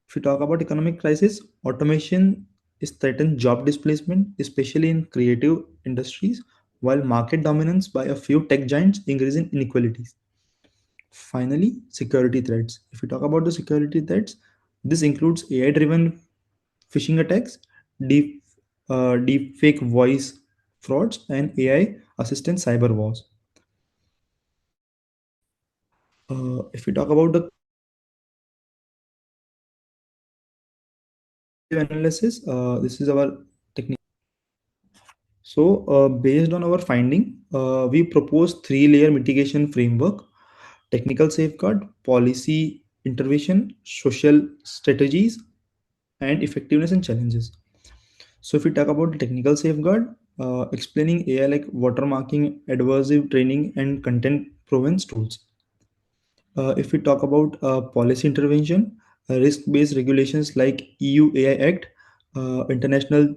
If we talk about economic crisis, automation is threatened job displacement, especially in creative industries, while market dominance by a few tech giants increasing inequalities. Finally, security threats. If we talk about the security threats, this includes AI-driven phishing attacks, deep, deep fake voice frauds, and AI assisted cyber wars. If we talk about the analysis, this is our technique. So, based on our finding, we propose three-layer mitigation framework: technical safeguard, policy intervention, social strategies, and effectiveness and challenges. So, if we talk about the technical safeguard, explaining AI like watermarking, adversive training, and content provenance tools. If we talk about policy intervention, risk-based regulations like EU AI Act, international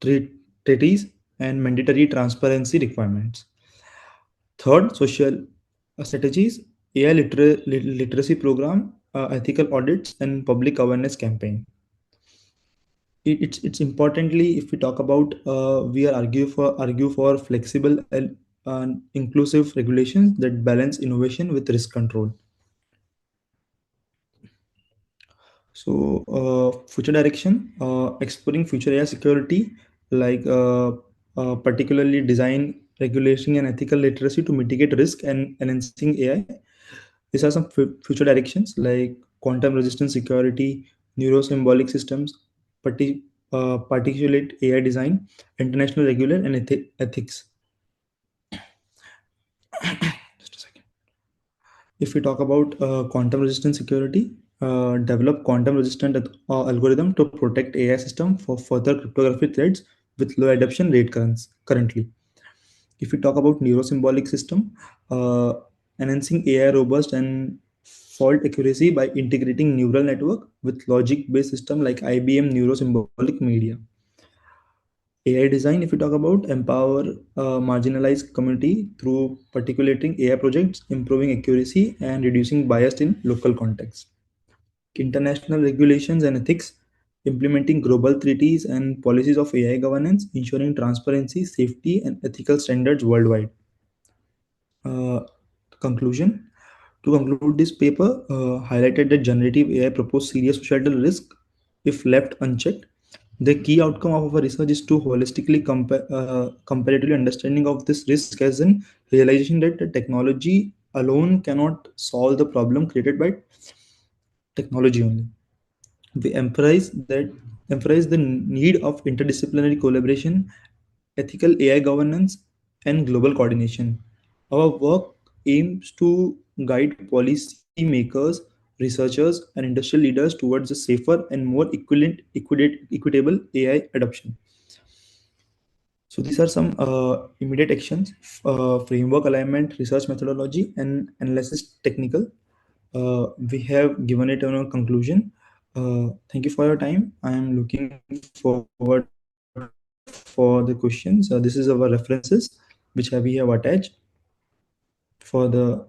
tre- treaties, and mandatory transparency requirements. Third, social strategies, AI literacy program, ethical audits, and public awareness campaign. It's importantly, if we talk about, we are argue for flexible and inclusive regulations that balance innovation with risk control. So, future direction, exploring future AI security, like particularly design, regulation, and ethical literacy to mitigate risk and enhancing AI. These are some future directions like quantum resistant security, neurosymbolic systems, particulate AI design, international regular, and ethics. Just a second. If we talk about quantum resistant security, develop quantum resistant algorithm to protect AI system for further cryptography threats with low adoption rate currently. If we talk about neurosymbolic system, uh, enhancing AI robust and fault accuracy by integrating neural network with logic based system like IBM neurosymbolic media. AI design, if we talk about, empower marginalized community through particulating AI projects, improving accuracy and reducing bias in local context. International regulations and ethics, implementing global treaties and policies of AI governance, ensuring transparency, safety, and ethical standards worldwide. Uh, conclusion. To conclude, this paper highlighted that generative AI proposes serious societal risk if left unchecked. The key outcome of our research is to holistically comparatively understanding of this risk as an realization that the technology alone cannot solve the problem created by technology only. We emphasize the need of interdisciplinary collaboration, ethical AI governance, and global coordination. Our work aims to guide policymakers, researchers, and industrial leaders towards a safer and more equitable AI adoption. So these are some immediate actions: framework alignment, research methodology, and analysis technical. We have given it on a conclusion. Thank you for your time. I am looking forward for the questions. This is our references, which we have attached for the.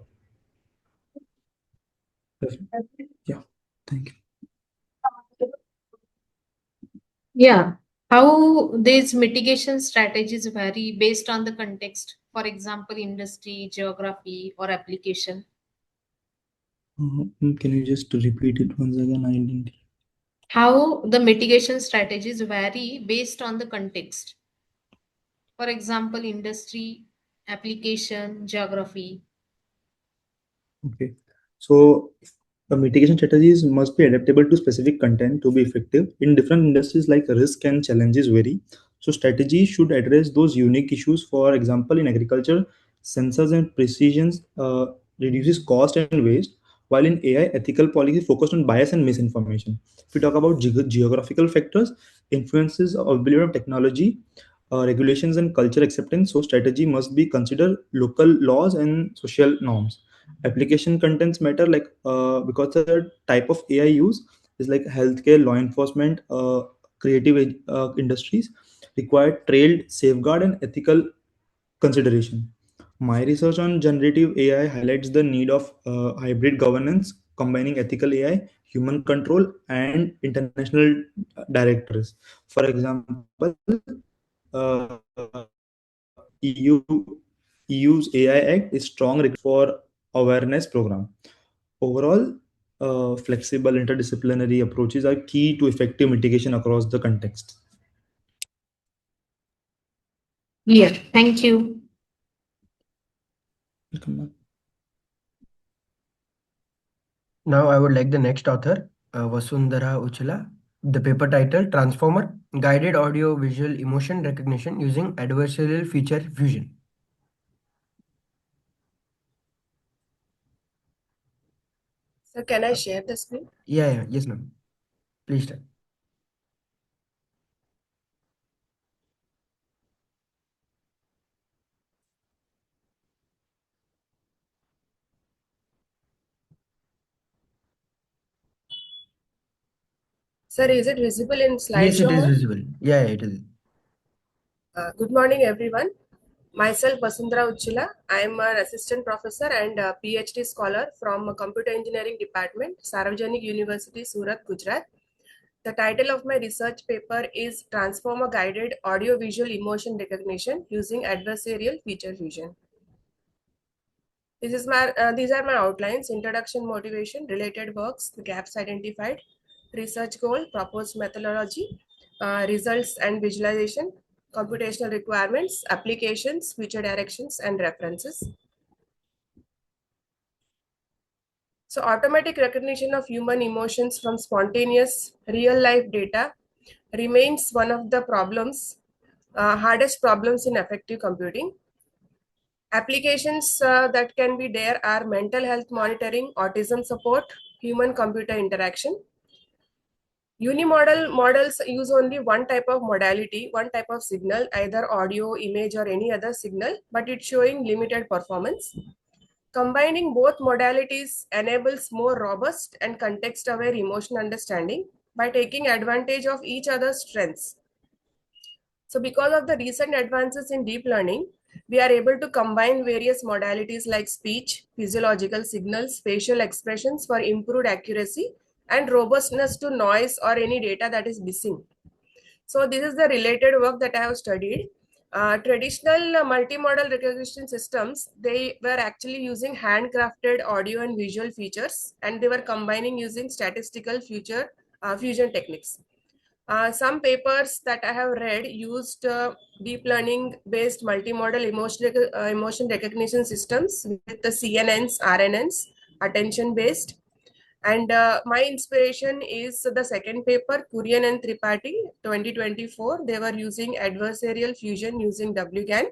Yeah, thank you. Yeah. How these mitigation strategies vary based on the context, for example, industry, geography, or application. Can you just repeat it once again? I didn't. How the mitigation strategies vary based on the context, for example, industry, application, geography. Okay. So the mitigation strategies must be adaptable to specific content to be effective. In different industries, like risk and challenges vary. So strategies should address those unique issues. For example, in agriculture, sensors and precisions reduces cost and waste, while in AI, ethical policy focused on bias and misinformation. If we talk about geographical factors, influences of availability of technology, regulations and culture acceptance, so strategy must be considered local laws and social norms. Application contents matter, like because the type of AI use is like healthcare, law enforcement, creative industries require trailed safeguard and ethical consideration. My research on generative AI highlights the need of hybrid governance, combining ethical AI, human control, and international directors. For example, EU's AI Act is strong for awareness program. Overall, flexible interdisciplinary approaches are key to effective mitigation across the context. Yeah, thank you. Welcome back. Now I would like the next author, Vasundhara Uchala. The paper title, Transformer, Guided Audio Visual Emotion Recognition Using Adversarial Feature Fusion. So can I share the screen? Yeah, yes ma'am. Please start. Sir, is it visible in slideshow? Yes, it is mode? visible. Yeah, it is. Good morning, everyone. Myself, Vasundhara Uchila. I am an assistant professor and a PhD scholar from Computer Engineering Department, Saravajanik University, Surat, Gujarat. The title of my research paper is Transformer Guided Audio-Visual Emotion Recognition Using Adversarial Feature Fusion. These are my outlines: introduction, motivation, related works, the gaps identified, research goal, proposed methodology, results and visualization, computational requirements, applications, future directions, and references. So automatic recognition of human emotions from spontaneous real-life data remains one of the hardest problems in effective computing. Applications that can be there are mental health monitoring, autism support, human-computer interaction. Unimodal models use only one type of modality, one type of signal, either audio, image, or any other signal, but it's showing limited performance. Combining both modalities enables more robust and context-aware emotion understanding by taking advantage of each other's strengths. So because of the recent advances in deep learning, we are able to combine various modalities like speech, physiological signals, facial expressions for improved accuracy and robustness to noise or any data that is missing. So this is the related work that I have studied. Traditional multimodal recognition systems, they were actually using handcrafted audio and visual features, and they were combining using statistical fusion techniques. Some papers that I have read used deep learning based multimodal emotion recognition systems with the CNNs, RNNs, attention based. And my inspiration is the second paper, Kurian and Tripathi, 2024. They were using adversarial fusion using WGAN.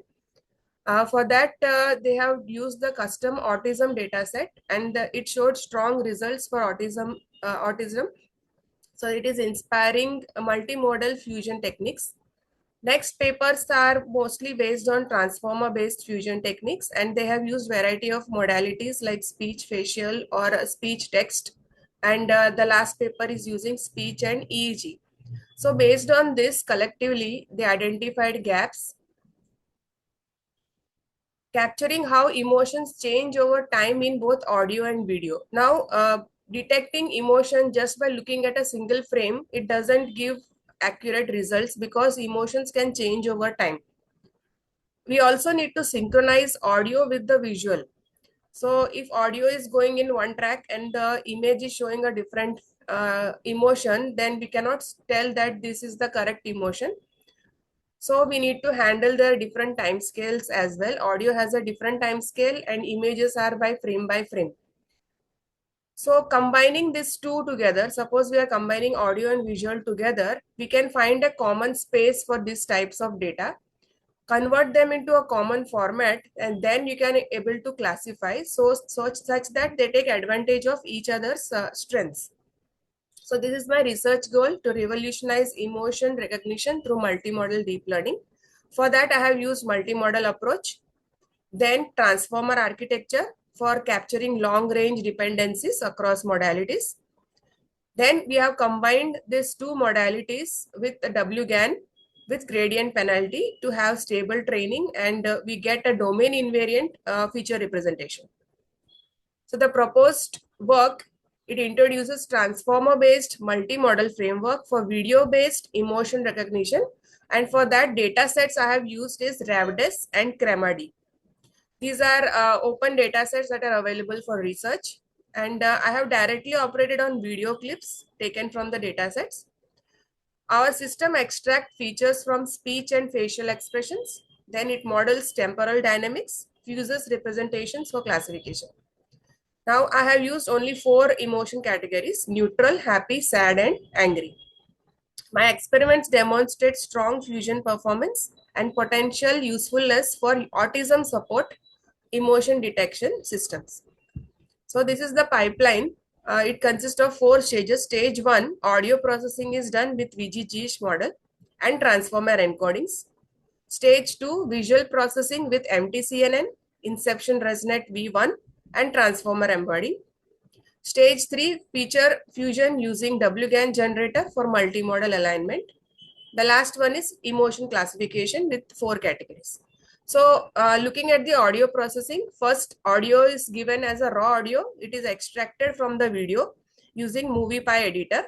For that, they have used the custom autism dataset, and it showed strong results for autism. So it is inspiring multimodal fusion techniques. Next papers are mostly based on transformer-based fusion techniques, and they have used variety of modalities like speech, facial, or speech text. And the last paper is using speech and EEG. So based on this, collectively, they identified gaps, capturing how emotions change over time in both audio and video. Now, detecting emotion just by looking at a single frame, it doesn't give accurate results because emotions can change over time. We also need to synchronize audio with the visual. So if audio is going in one track and the image is showing a different emotion, then we cannot tell that this is the correct emotion. So we need to handle the different time scales as well. Audio has a different time scale and images are by frame by frame. So combining these two together, suppose we are combining audio and visual together, we can find a common space for these types of data. convert them into a common format, and then you can able to classify such that they take advantage of each other's strengths. So this is my research goal, to revolutionize emotion recognition through multimodal deep learning. For that, I have used multimodal approach, then transformer architecture for capturing long range dependencies across modalities. Then we have combined these two modalities with the WGAN with gradient penalty to have stable training, and we get a domain invariant feature representation. So the proposed work, it introduces transformer-based multimodal framework for video-based emotion recognition. And for that, data sets I have used is RAVDES and CREMAD. These are open data sets that are available for research. And I have directly operated on video clips taken from the data sets. Our system extracts features from speech and facial expressions. Then it models temporal dynamics, fuses representations for classification. Now I have used only 4 emotion categories: neutral, happy, sad, and angry. My experiments demonstrate strong fusion performance and potential usefulness for autism support emotion detection systems. So this is the pipeline. It consists of 4 stages. Stage 1, audio processing is done with VGGish model and transformer encodings. Stage 2, visual processing with MTCNN, Inception ResNet V1 and transformer embedding. Stage 3, feature fusion using WGAN generator for multimodal alignment. The last one is emotion classification with 4 categories. So looking at the audio processing, first audio is given as a raw audio. It is extracted from the video using MoviePy editor.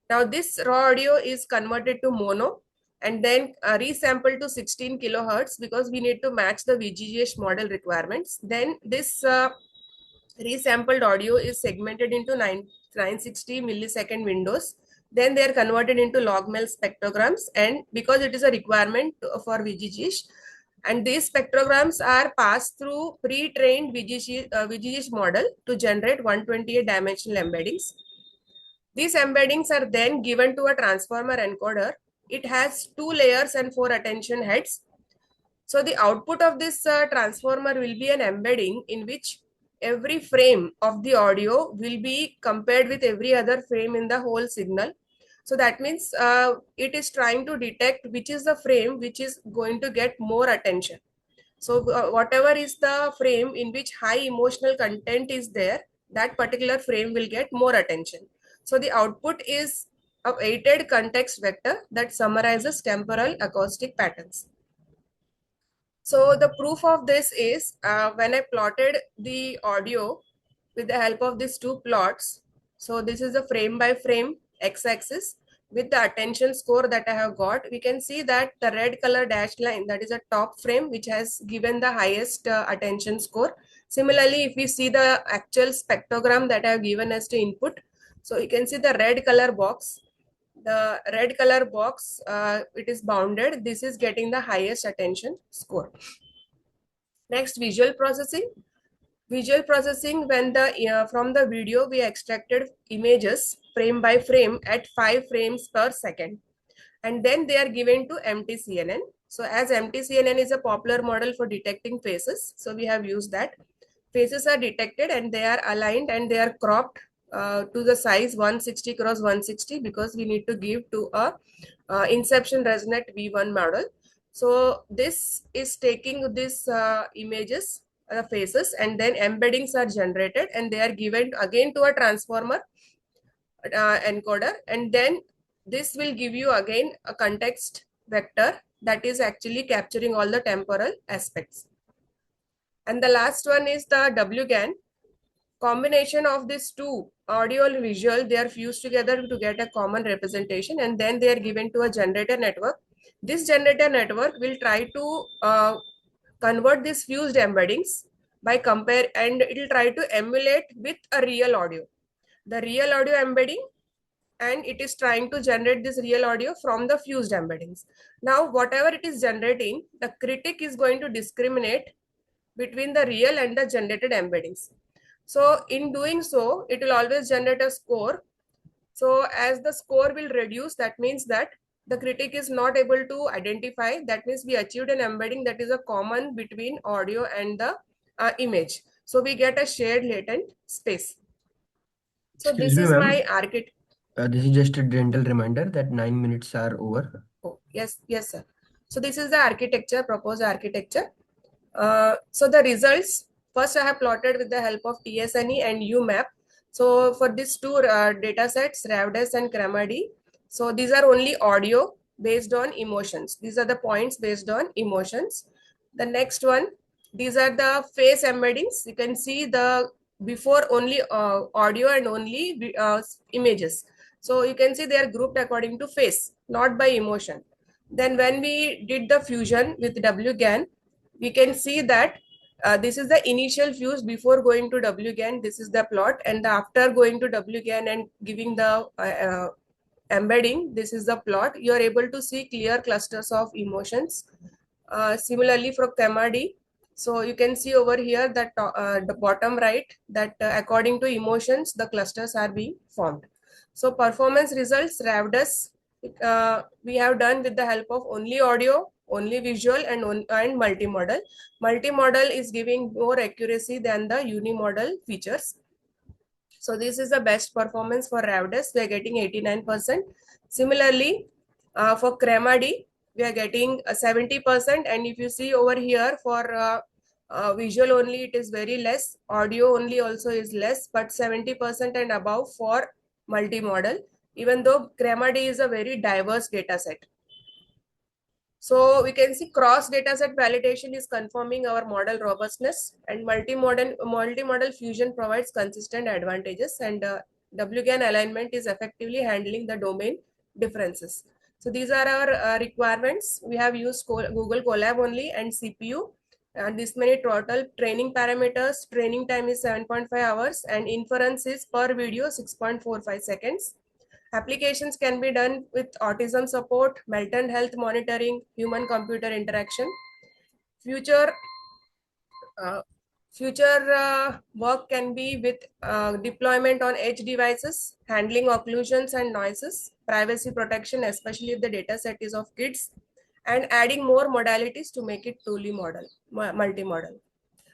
Now this raw audio is converted to mono and then resampled to 16 kilohertz because we need to match the VGGH model requirements. Then this resampled audio is segmented into 960 millisecond windows. Then they are converted into log-mel spectrograms, and because it is a requirement for VGGish, and these spectrograms are passed through pre-trained VGGish model to generate 128 dimensional embeddings. These embeddings are then given to a transformer encoder. It has 2 layers and 4 attention heads. So the output of this transformer will be an embedding in which every frame of the audio will be compared with every other frame in the whole signal. So that means it is trying to detect which is the frame which is going to get more attention. So whatever is the frame in which high emotional content is there, that particular frame will get more attention. So the output is a weighted context vector that summarizes temporal acoustic patterns. So the proof of this is when I plotted the audio with the help of these 2 plots. So this is a frame by frame x-axis with the attention score that I have got. We can see that the red color dashed line, that is a top frame which has given the highest attention score. Similarly, if we see the actual spectrogram that I have given as to input, so you can see the red color box. The red color box, it is bounded. This is getting the highest attention score. Next, visual processing. Visual processing, when the from the video we extracted images frame by frame at 5 frames per second, and then they are given to MTCNN. So as MTCNN is a popular model for detecting faces, so we have used that. Faces are detected and they are aligned and they are cropped to the size 160 cross 160 because we need to give to a Inception ResNet V1 model. So this is taking these images, faces, and then embeddings are generated and they are given again to a transformer encoder, and then this will give you again a context vector that is actually capturing all the temporal aspects. And the last one is the WGAN. Combination of these 2, audio and visual, they are fused together to get a common representation, and then they are given to a generator network. This generator network will try to convert these fused embeddings by compare, and it will try to emulate with a real audio. The real audio embedding, and it is trying to generate this real audio from the fused embeddings. Now, whatever it is generating, the critic is going to discriminate between the real and the generated embeddings. So in doing so, it will always generate a score. So as the score will reduce, that means that the critic is not able to identify. That means we achieved an embedding that is a common between audio and the image. So we get a shared latent space. So Excuse this me, is ma'am. my architect. This is just a gentle reminder that 9 minutes are over. Oh, yes, yes, sir. So this is the architecture, proposed architecture. So the results, first I have plotted with the help of TSNE and UMAP. So for these two data sets, RAVDES and CRAMAD, so these are only audio based on emotions. These are the points based on emotions. The next one, these are the face embeddings. You can see the before only audio and only images. So you can see they are grouped according to face, not by emotion. Then when we did the fusion with WGAN, we can see that this is the initial fuse before going to WGAN. This is the plot, and after going to WGAN and giving the embedding, this is the plot. You are able to see clear clusters of emotions. Similarly, for CAMAD, so you can see over here that the bottom right that according to emotions, the clusters are being formed. So performance results, RAVDUS, we have done with the help of only audio, only visual, and multimodal. Multimodal is giving more accuracy than the unimodal features. So this is the best performance for RAVDUS. We are getting 89%. Similarly, for CREMAD, we are getting 70%. And if you see over here for visual only, it is very less. Audio only also is less, but 70% and above for multimodal, even though CREMAD is a very diverse data set. So we can see cross dataset validation is confirming our model robustness, and multimodal fusion provides consistent advantages, and WGAN alignment is effectively handling the domain differences. So these are our requirements. We have used Google Colab only and CPU, and this many total training parameters. Training time is 7.5 hours and inference is per video 6.45 seconds. Applications can be done with autism support, mental health monitoring, human-computer interaction. Future work can be with deployment on edge devices, handling occlusions and noises, privacy protection, especially if the data set is of kids, and adding more modalities to make it truly multimodal.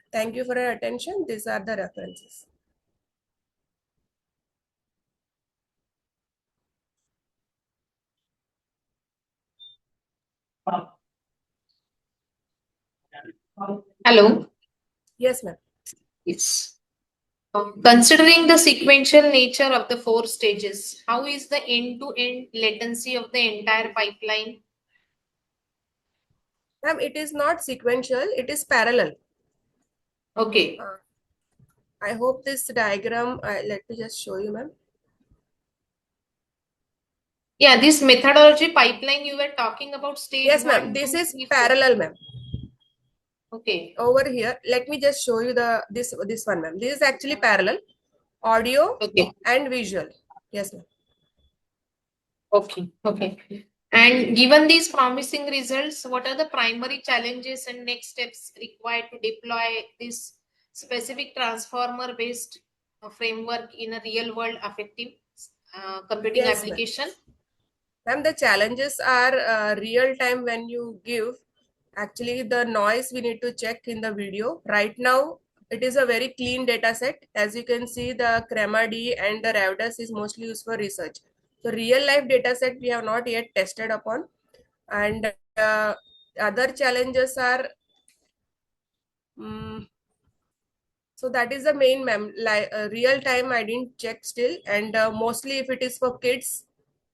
Thank you for your attention. These are the references. Hello. Yes, ma'am. Yes. Considering the sequential nature of the 4 stages, how is the end-to-end latency of the entire pipeline? Ma'am, it is not sequential, it is parallel. Okay. I hope this diagram, let me just show you, ma'am. Yeah, this methodology pipeline you were talking about stage Yes, ma'am. 1, This 2, is 3, 4. parallel, ma'am. Okay. Over here, let me just show you this one, ma'am. This is actually parallel, audio and visual. Yes, ma'am. Okay. Okay. And given these promising results, what are the primary challenges and next steps required to deploy this specific transformer-based framework in a real-world effective computing Yes, application? Ma'am, the challenges are real time when you give. Actually, the noise we need to check in the video. Right now, it is a very clean data set. As you can see, the CREMA-D and the RAVDUS is mostly used for research. So real life data set we have not yet tested upon. And other challenges are, so that is the main, ma'am. Like real time, I didn't check still. And mostly if it is for kids,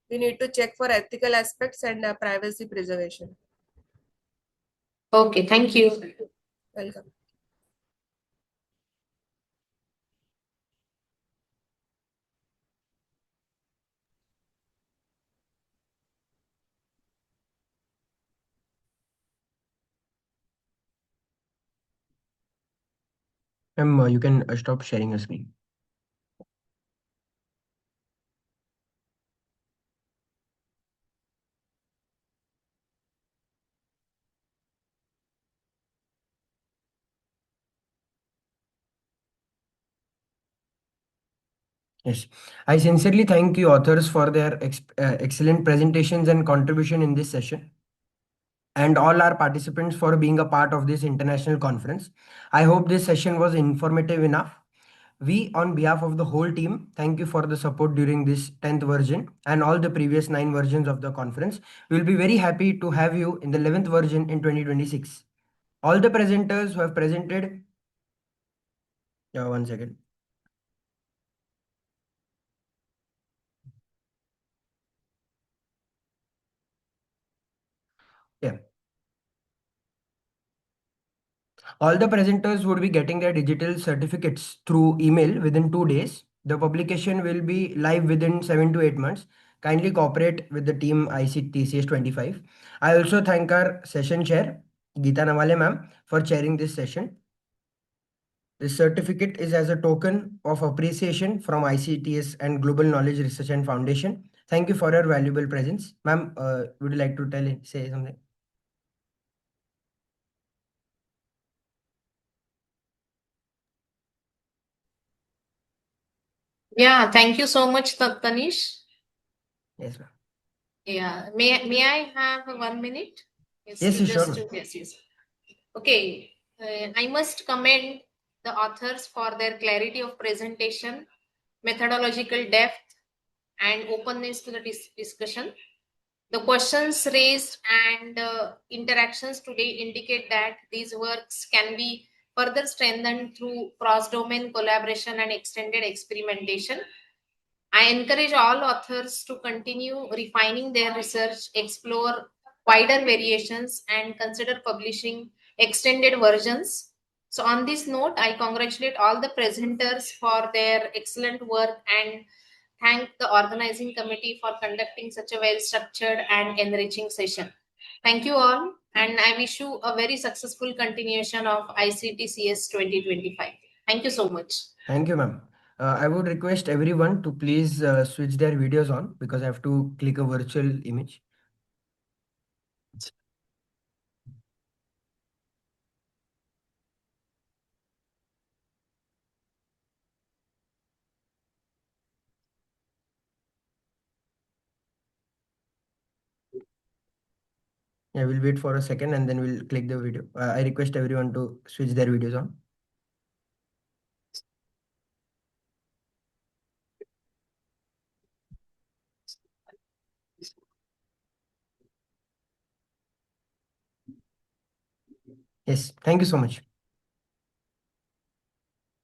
we need to check for ethical aspects and privacy preservation. Okay, thank you. Welcome. Ma'am, you can stop sharing your screen. Yes, I sincerely thank you authors for their excellent presentations and contribution in this session, and all our participants for being a part of this international conference. I hope this session was informative enough. We, on behalf of the whole team, thank you for the support during this 10th version and all the previous 9 versions of the conference. We'll be very happy to have you in the 11th version in 2026. All the presenters who have presented, yeah, one second. Yeah. All the presenters would be getting their digital certificates through email within 2 days. The publication will be live within 7 to 8 months. Kindly cooperate with the team ICTCS 25. I also thank our session chair, Geeta Nawale ma'am, for chairing this session. This certificate is as a token of appreciation from ICTS and Global Knowledge Research and Foundation. Thank you for your valuable presence. Ma'am, would you like to say something? Yeah, thank you so much, Tanish. Yes, ma'am. Yeah, may I have 1 minute? Yes, Yes, sure, just ma'am. yes. Okay, I must commend the authors for their clarity of presentation, methodological depth, and openness to the discussion. The questions raised and interactions today indicate that these works can be further strengthened through cross-domain collaboration and extended experimentation. I encourage all authors to continue refining their research, explore wider variations, and consider publishing extended versions. So, on this note, I congratulate all the presenters for their excellent work and thank the organizing committee for conducting such a well structured and enriching session. Thank you all, and I wish you a very successful continuation of ICTCS 2025. Thank you so much. Thank you, ma'am. I would request everyone to please switch their videos on because I have to click a virtual image. Yeah, we'll wait for a second and then we'll click the video. I request everyone to switch their videos on. Yes, thank you so much.